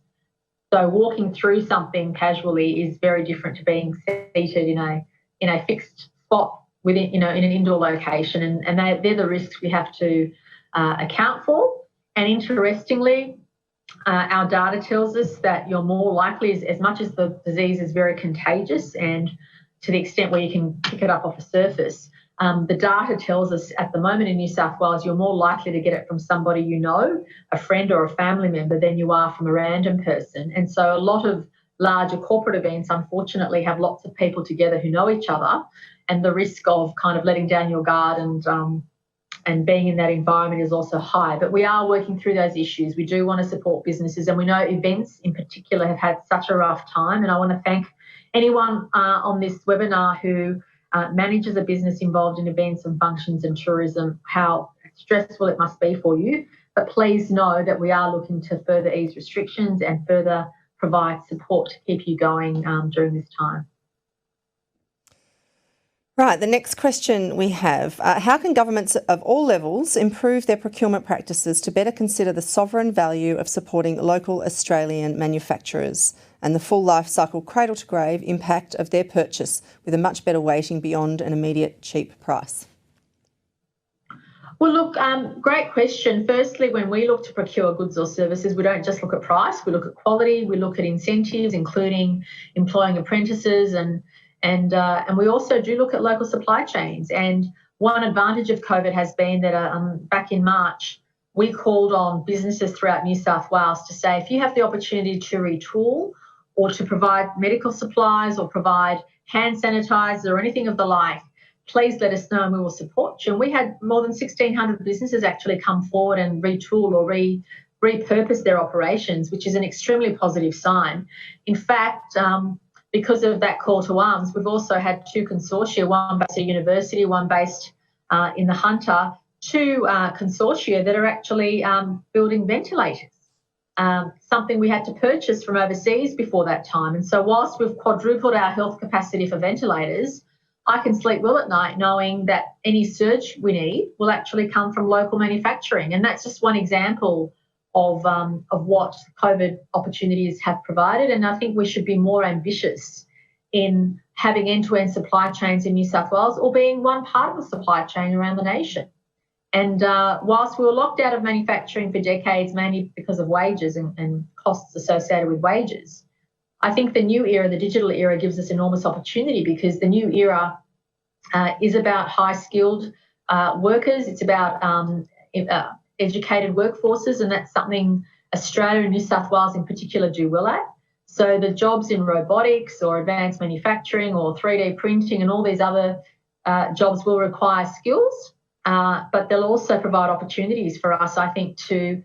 H: So walking through something casually is very different to being seated in a fixed spot within, in an indoor location, and they're the risks we have to account for. And interestingly, our data tells us that you're more likely, as much as the disease is very contagious and to the extent where you can pick it up off a surface, the data tells us at the moment in New South Wales you're more likely to get it from somebody you know, a friend or a family member, than you are from a random person. And so a lot of larger corporate events, unfortunately, have lots of people together who know each other, and the risk of kind of letting down your guard and being in that environment is also high. But we are working through those issues. We do want to support businesses, and we know events in particular have had such a rough time, and I want to thank anyone on this webinar who manages a business involved in events and functions and tourism, how stressful it must be for you. But please know that we are looking to further ease restrictions and further provide support to keep you going during this time.
C: Right, the next question we have, how can governments of all levels improve their procurement practices to better consider the sovereign value of supporting local Australian manufacturers and the full life cycle cradle to grave impact of their purchase with a much better weighting beyond an immediate cheap price?
H: Well, look, great question. Firstly, when we look to procure goods or services, we don't just look at price, we look at quality, we look at incentives, including employing apprentices, and we also do look at local supply chains. And one advantage of COVID has been that back in March, we called on businesses throughout New South Wales to say, if you have the opportunity to retool or to provide medical supplies or provide hand sanitizers or anything of the like, please let us know and we will support you. And we had more than 1,600 businesses actually come forward and retool or repurpose their operations, which is an extremely positive sign. In fact, because of that call to arms, we've also had 2 consortia, one based at a university, one based in the Hunter, 2 consortia that are actually building ventilators, something we had to purchase from overseas before that time. And so whilst we've quadrupled our health capacity for ventilators, I can sleep well at night knowing that any surge we need will actually come from local manufacturing. And that's just one example of what COVID opportunities have provided. And I think we should be more ambitious in having end-to-end supply chains in New South Wales, or being one part of the supply chain around the nation. And whilst we were locked out of manufacturing for decades, mainly because of wages and costs associated with wages, I think the new era, the digital era, gives us enormous opportunity, because the new era is about high-skilled workers. It's about educated workforces, and that's something Australia and New South Wales in particular do well at. So the jobs in robotics or advanced manufacturing or 3D printing and all these other jobs will require skills, but they'll also provide opportunities for us, I think, to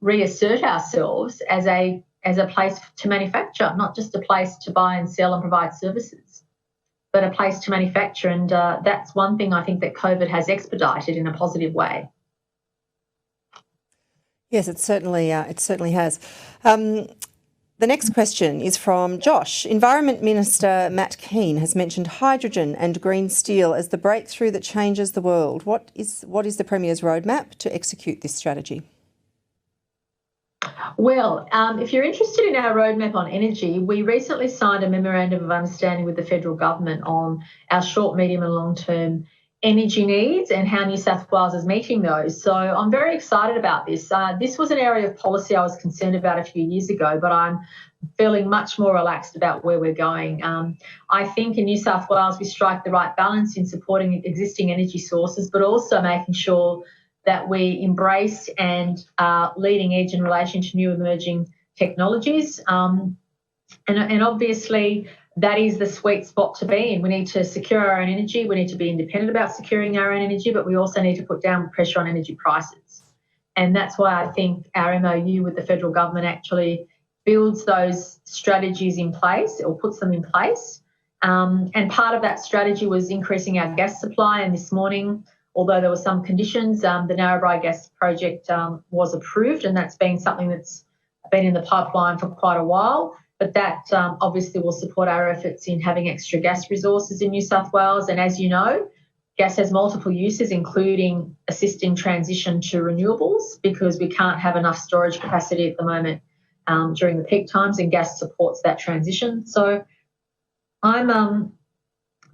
H: reassert ourselves as a place to manufacture, not just a place to buy and sell and provide services, but a place to manufacture. And that's one thing I think that COVID has expedited in a positive way.
C: Yes, it certainly has. The next question is from Josh. Environment Minister Matt Keane has mentioned hydrogen and green steel as the breakthrough that changes the world. What is the Premier's roadmap to execute this strategy?
H: Well, if you're interested in our roadmap on energy, we recently signed a memorandum of understanding with the federal government on our short, medium and long-term energy needs and how New South Wales is meeting those. So I'm very excited about this. This was an area of policy I was concerned about a few years ago, but I'm feeling much more relaxed about where we're going. I think in New South Wales we strike the right balance in supporting existing energy sources, but also making sure that we embrace and are leading edge in relation to new emerging technologies. And obviously, that is the sweet spot to be in. We need to secure our own energy. We need to be independent about securing our own energy, but we also need to put down pressure on energy prices. And that's why I think our MOU with the federal government actually builds those strategies in place or puts them in place. And part of that strategy was increasing our gas supply. And this morning, although there were some conditions, the Narrabri gas project was approved, and that's been something that's been in the pipeline for quite a while. But that obviously will support our efforts in having extra gas resources in New South Wales. And as you know, gas has multiple uses, including assisting transition to renewables, because we can't have enough storage capacity at the moment during the peak times, and gas supports that transition. So I'm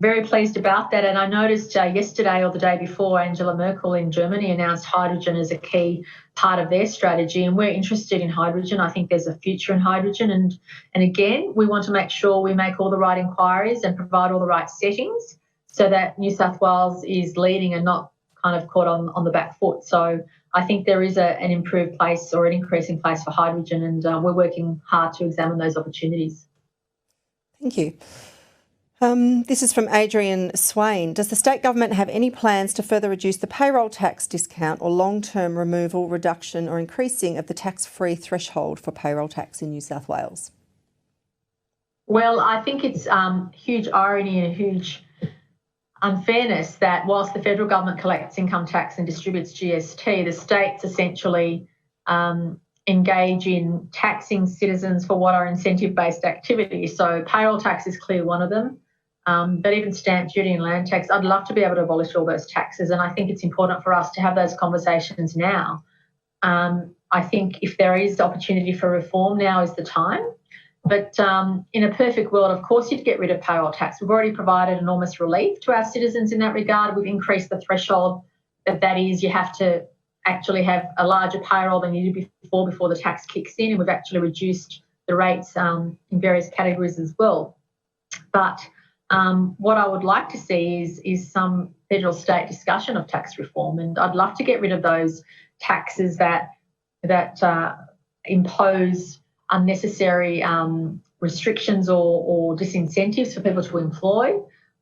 H: very pleased about that. And I noticed yesterday or the day before, Angela Merkel in Germany announced hydrogen as a key part of their strategy, and we're interested in hydrogen. I think there's a future in hydrogen. And again, we want to make sure we make all the right inquiries and provide all the right settings so that New South Wales is leading and not kind of caught on the back foot. So I think there is an improved place or an increasing place for hydrogen, and we're working hard to examine those opportunities.
C: Thank you. This is from Adrian Swain. Does the state government have any plans to further reduce the payroll tax discount or long-term removal, reduction or increasing of the tax-free threshold for payroll tax in New South Wales?
H: Well, I think it's huge irony and huge unfairness that whilst the federal government collects income tax and distributes GST, the states essentially engage in taxing citizens for what are incentive-based activities. So payroll tax is clearly one of them. But even stamp duty and land tax, I'd love to be able to abolish all those taxes, and I think it's important for us to have those conversations now. I think if there is opportunity for reform, now is the time. But in a perfect world, of course, you'd get rid of payroll tax. We've already provided enormous relief to our citizens in that regard. We've increased the threshold that is, you have to actually have a larger payroll than you did before the tax kicks in, and we've actually reduced the rates in various categories as well. But what I would like to see is some federal state discussion of tax reform, and I'd love to get rid of those taxes that impose unnecessary restrictions or disincentives for people to employ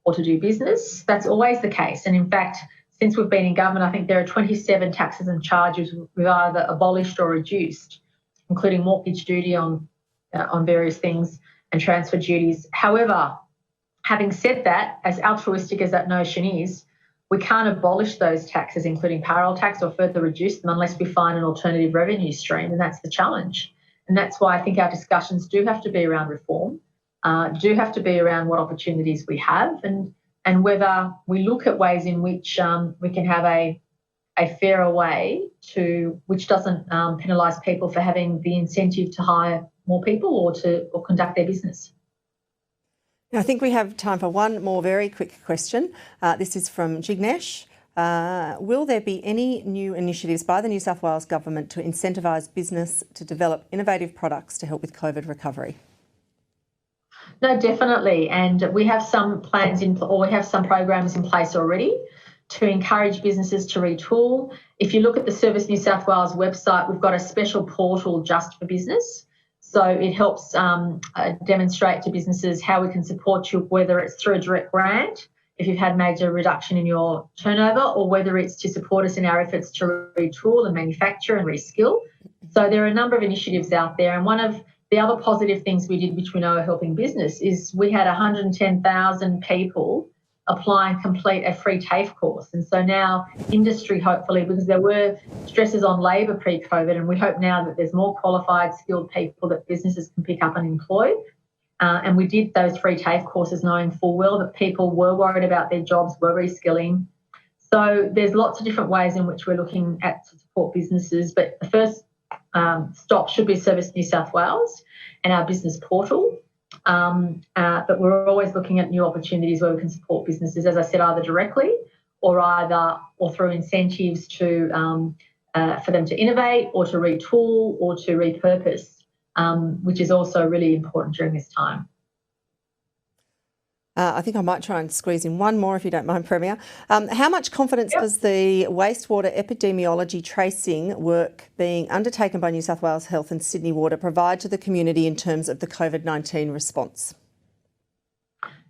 H: or to do business. That's always the case, and in fact, since we've been in government, I think there are 27 taxes and charges we've either abolished or reduced, including mortgage duty on various things and transfer duties. However, having said that, as altruistic as that notion is, we can't abolish those taxes, including payroll tax, or further reduce them unless we find an alternative revenue stream, and that's the challenge. And that's why I think our discussions do have to be around reform, do have to be around what opportunities we have, and whether we look at ways in which we can have a fairer way which doesn't penalise people for having the incentive to hire more people or conduct their business.
C: Now, I think we have time for one more very quick question. This is from Jignesh. Will there be any new initiatives by the New South Wales Government to incentivise business to develop innovative products to help with COVID recovery?
H: No, definitely. And we have some plans we have some programs in place already to encourage businesses to retool. If you look at the Service New South Wales website, we've got a special portal just for business. So it helps demonstrate to businesses how we can support you, whether it's through a direct grant, if you've had major reduction in your turnover, or whether it's to support us in our efforts to retool and manufacture and reskill. So there are a number of initiatives out there. And one of the other positive things we did, which we know are helping business, is we had 110,000 people apply and complete a free TAFE course. And so now industry, hopefully, because there were stresses on labour pre-COVID, and we hope now that there's more qualified, skilled people that businesses can pick up and employ. And we did those free TAFE courses knowing full well that people were worried about their jobs, were reskilling. So there's lots of different ways in which we're looking at to support businesses. But the first stop should be Service New South Wales and our business portal. But we're always looking at new opportunities where we can support businesses, as I said, either directly or through incentives for them to innovate or to retool or to repurpose, which is also really important during this time.
C: I think I might try and squeeze in one more if you don't mind, Premier. How much confidence does the wastewater epidemiology tracing work being undertaken by New South Wales Health and Sydney Water provide to the community in terms of the COVID-19 response?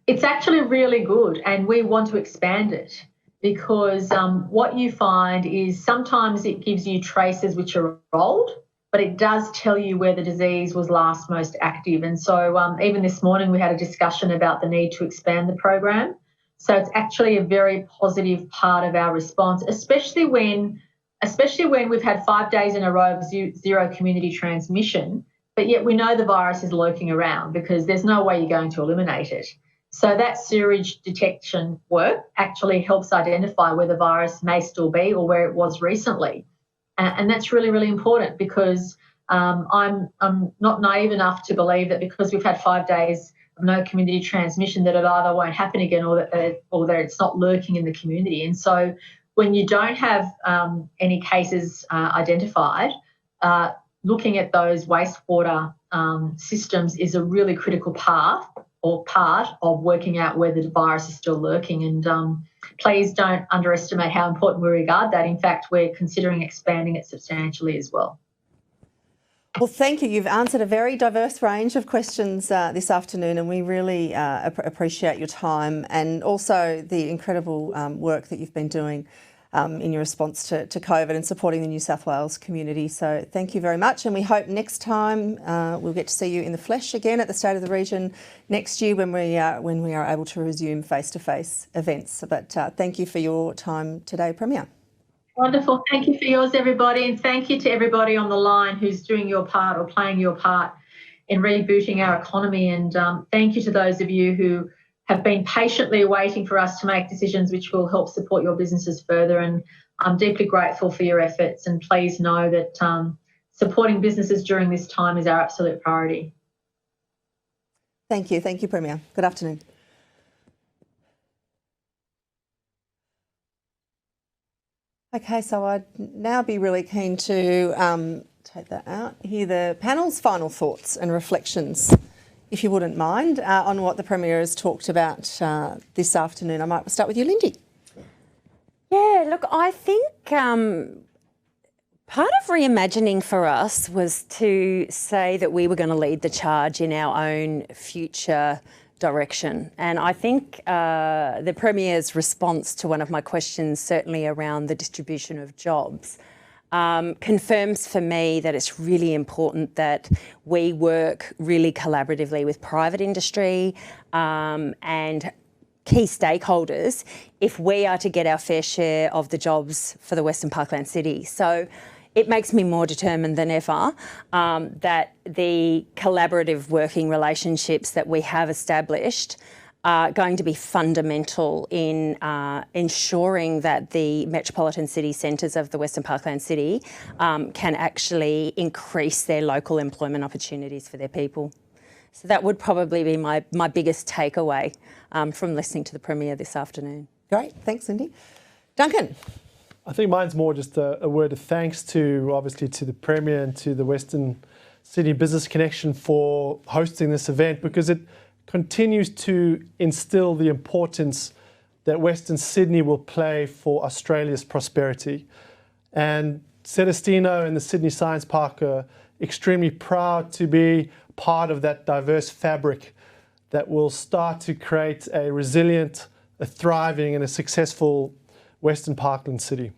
H: It's actually really good, and we want to expand it because what you find is sometimes it gives you traces which are old, but it does tell you where the disease was last most active. And so even this morning we had a discussion about the need to expand the program. So it's actually a very positive part of our response, especially when we've had 5 days in a row of zero community transmission, but yet we know the virus is lurking around because there's no way you're going to eliminate it. So that sewage detection work actually helps identify where the virus may still be or where it was recently. And that's really, really important because I'm not naive enough to believe that because we've had 5 days of no community transmission that it either won't happen again or that it's not lurking in the community. And so when you don't have any cases identified, looking at those wastewater systems is a really critical part of working out whether the virus is still lurking. And please don't underestimate how important we regard that. In fact, we're considering expanding it substantially as well.
C: Well, thank you. You've answered a very diverse range of questions this afternoon, and we really appreciate your time and also the incredible work that you've been doing in your response to COVID and supporting the New South Wales community. So thank you very much, and we hope next time we'll get to see you in the flesh again at the State of the Region next year when we are able to resume face-to-face events. But thank you for your time today, Premier.
H: Wonderful. Thank you for yours, everybody, and thank you to everybody on the line who's doing your part or playing your part in rebooting our economy. And thank you to those of you who have been patiently waiting for us to make decisions which will help support your businesses further. And I'm deeply grateful for your efforts, and please know that supporting businesses during this time is our absolute priority.
C: Thank you. Thank you, Premier. Good afternoon. Okay, so I'd now be really keen to take that out, hear the panel's final thoughts and reflections, if you wouldn't mind, on what the Premier has talked about this afternoon. I might start with you, Lindy.
F: Yeah, look, I think part of reimagining for us was to say that we were going to lead the charge in our own future direction. And I think the Premier's response to one of my questions, certainly around the distribution of jobs, confirms for me that it's really important that we work really collaboratively with private industry and key stakeholders if we are to get our fair share of the jobs for the Western Parkland City. So it makes me more determined than ever that the collaborative working relationships that we have established are going to be fundamental in ensuring that the metropolitan city centres of the Western Parkland City can actually increase their local employment opportunities for their people. So that would probably be my biggest takeaway from listening to the Premier this afternoon.
C: Great, thanks, Lindy. Duncan.
G: I think mine's more just a word of thanks to, obviously, to the Premier and to the Western Sydney Business Connection for hosting this event, because it continues to instill the importance that Western Sydney will play for Australia's prosperity. And Celestino and the Sydney Science Park are extremely proud to be part of that diverse fabric that will start to create a resilient, a thriving and a successful Western Parkland City.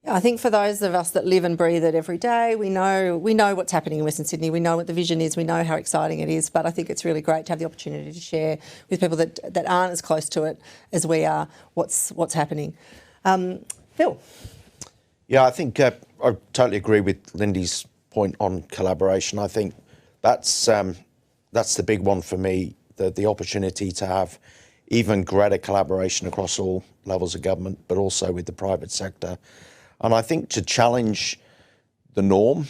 C: I think for those of us that live and breathe it every day, we know what's happening in Western Sydney. We know what the vision is. We know how exciting it is. But I think it's really great to have the opportunity to share with people that aren't as close to it as we are what's happening. Phil.
E: Yeah, I think I totally agree with Lindy's point on collaboration. I think that's the big one for me, the opportunity to have even greater collaboration across all levels of government, but also with the private sector. And I think to challenge the norm,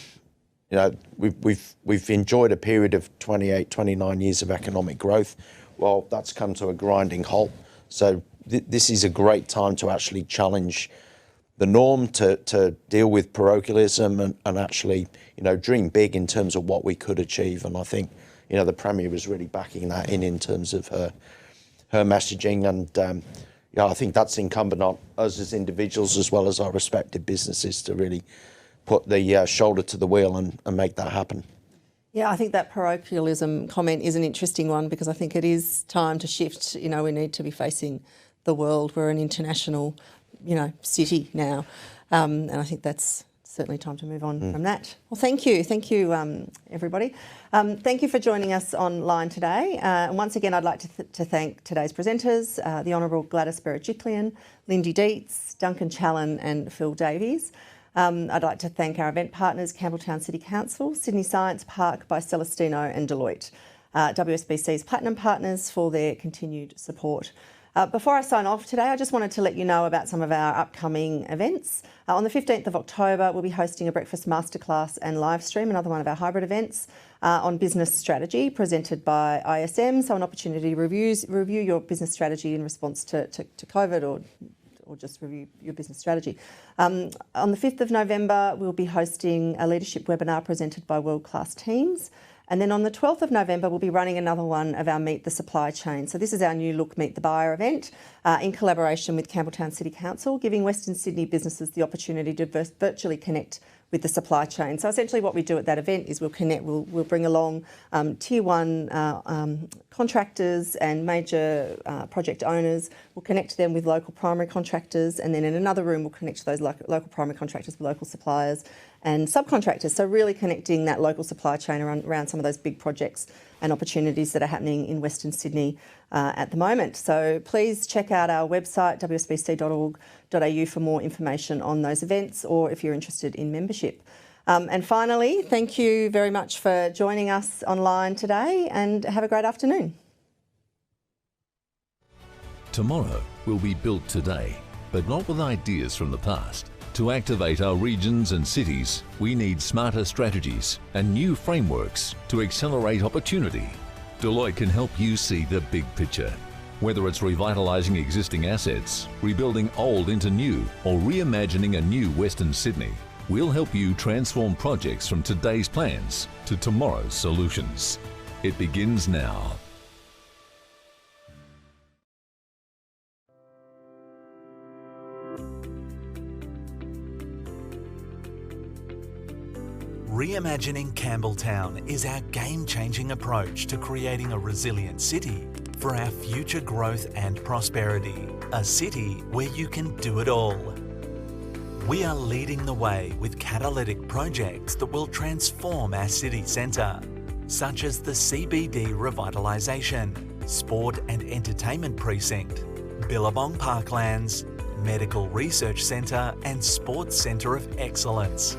E: you know, we've enjoyed a period of 28, 29 years of economic growth. Well, that's come to a grinding halt. So this is a great time to actually challenge the norm, to deal with parochialism and actually, you know, dream big in terms of what we could achieve. And I think, you know, the Premier was really backing that in terms of her her messaging, and yeah, I think that's incumbent on us as individuals as well as our respective businesses to really put the shoulder to the wheel and make that happen.
C: Yeah, I think that parochialism comment is an interesting one, because I think it is time to shift. You know, we need to be facing the world. We're an international, you know, city now, and I think that's certainly time to move on from that. Well, thank you, everybody. Thank you for joining us online today. And once again, I'd like to thank today's presenters, the Honourable Gladys Berejiklian, Lindy Deitz, Duncan, Challen and Phil Davies. I'd like to thank our event partners, Campbelltown City Council, Sydney Science Park by Celestino and Deloitte, WSBC's Platinum partners for their continued support. Before I sign off today, I just wanted to let you know about some of our upcoming events. On the 15th of October, we'll be hosting a breakfast masterclass and live stream, another one of our hybrid events, on business strategy presented by ISM. So an opportunity to review your business strategy in response to COVID, or just review your business strategy. On the 5th of November, we'll be hosting a leadership webinar presented by world-class teams. And then on the 12th of November, we'll be running another one of our Meet the Supply Chain. So this is our new look Meet the Buyer event in collaboration with Campbelltown City Council, giving Western Sydney businesses the opportunity to virtually connect with the supply chain. So essentially what we do at that event is we'll bring along tier one contractors and major project owners. We'll connect them with local primary contractors, and then in another room we'll connect those local primary contractors with local suppliers and subcontractors. So really connecting that local supply chain around some of those big projects and opportunities that are happening in Western Sydney at the moment. So please check out our website, wsbc.org.au, for more information on those events, or if you're interested in membership. And finally, thank you very much for joining us online today, and have a great afternoon.
A: Tomorrow will be built today, but not with ideas from the past. To activate our regions and cities, we need smarter strategies and new frameworks to accelerate opportunity. Deloitte can help you see the big picture. Whether it's revitalising existing assets, rebuilding old into new, or reimagining a new Western Sydney, we'll help you transform projects from today's plans to tomorrow's solutions. It begins now.
B: Reimagining Campbelltown is our game-changing approach to creating a resilient city for our future growth and prosperity. A city where you can do it all. We are leading the way with catalytic projects that will transform our city centre, such as the CBD revitalisation, Sport and Entertainment Precinct, Billabong Parklands, Medical Research Centre and Sports Centre of Excellence.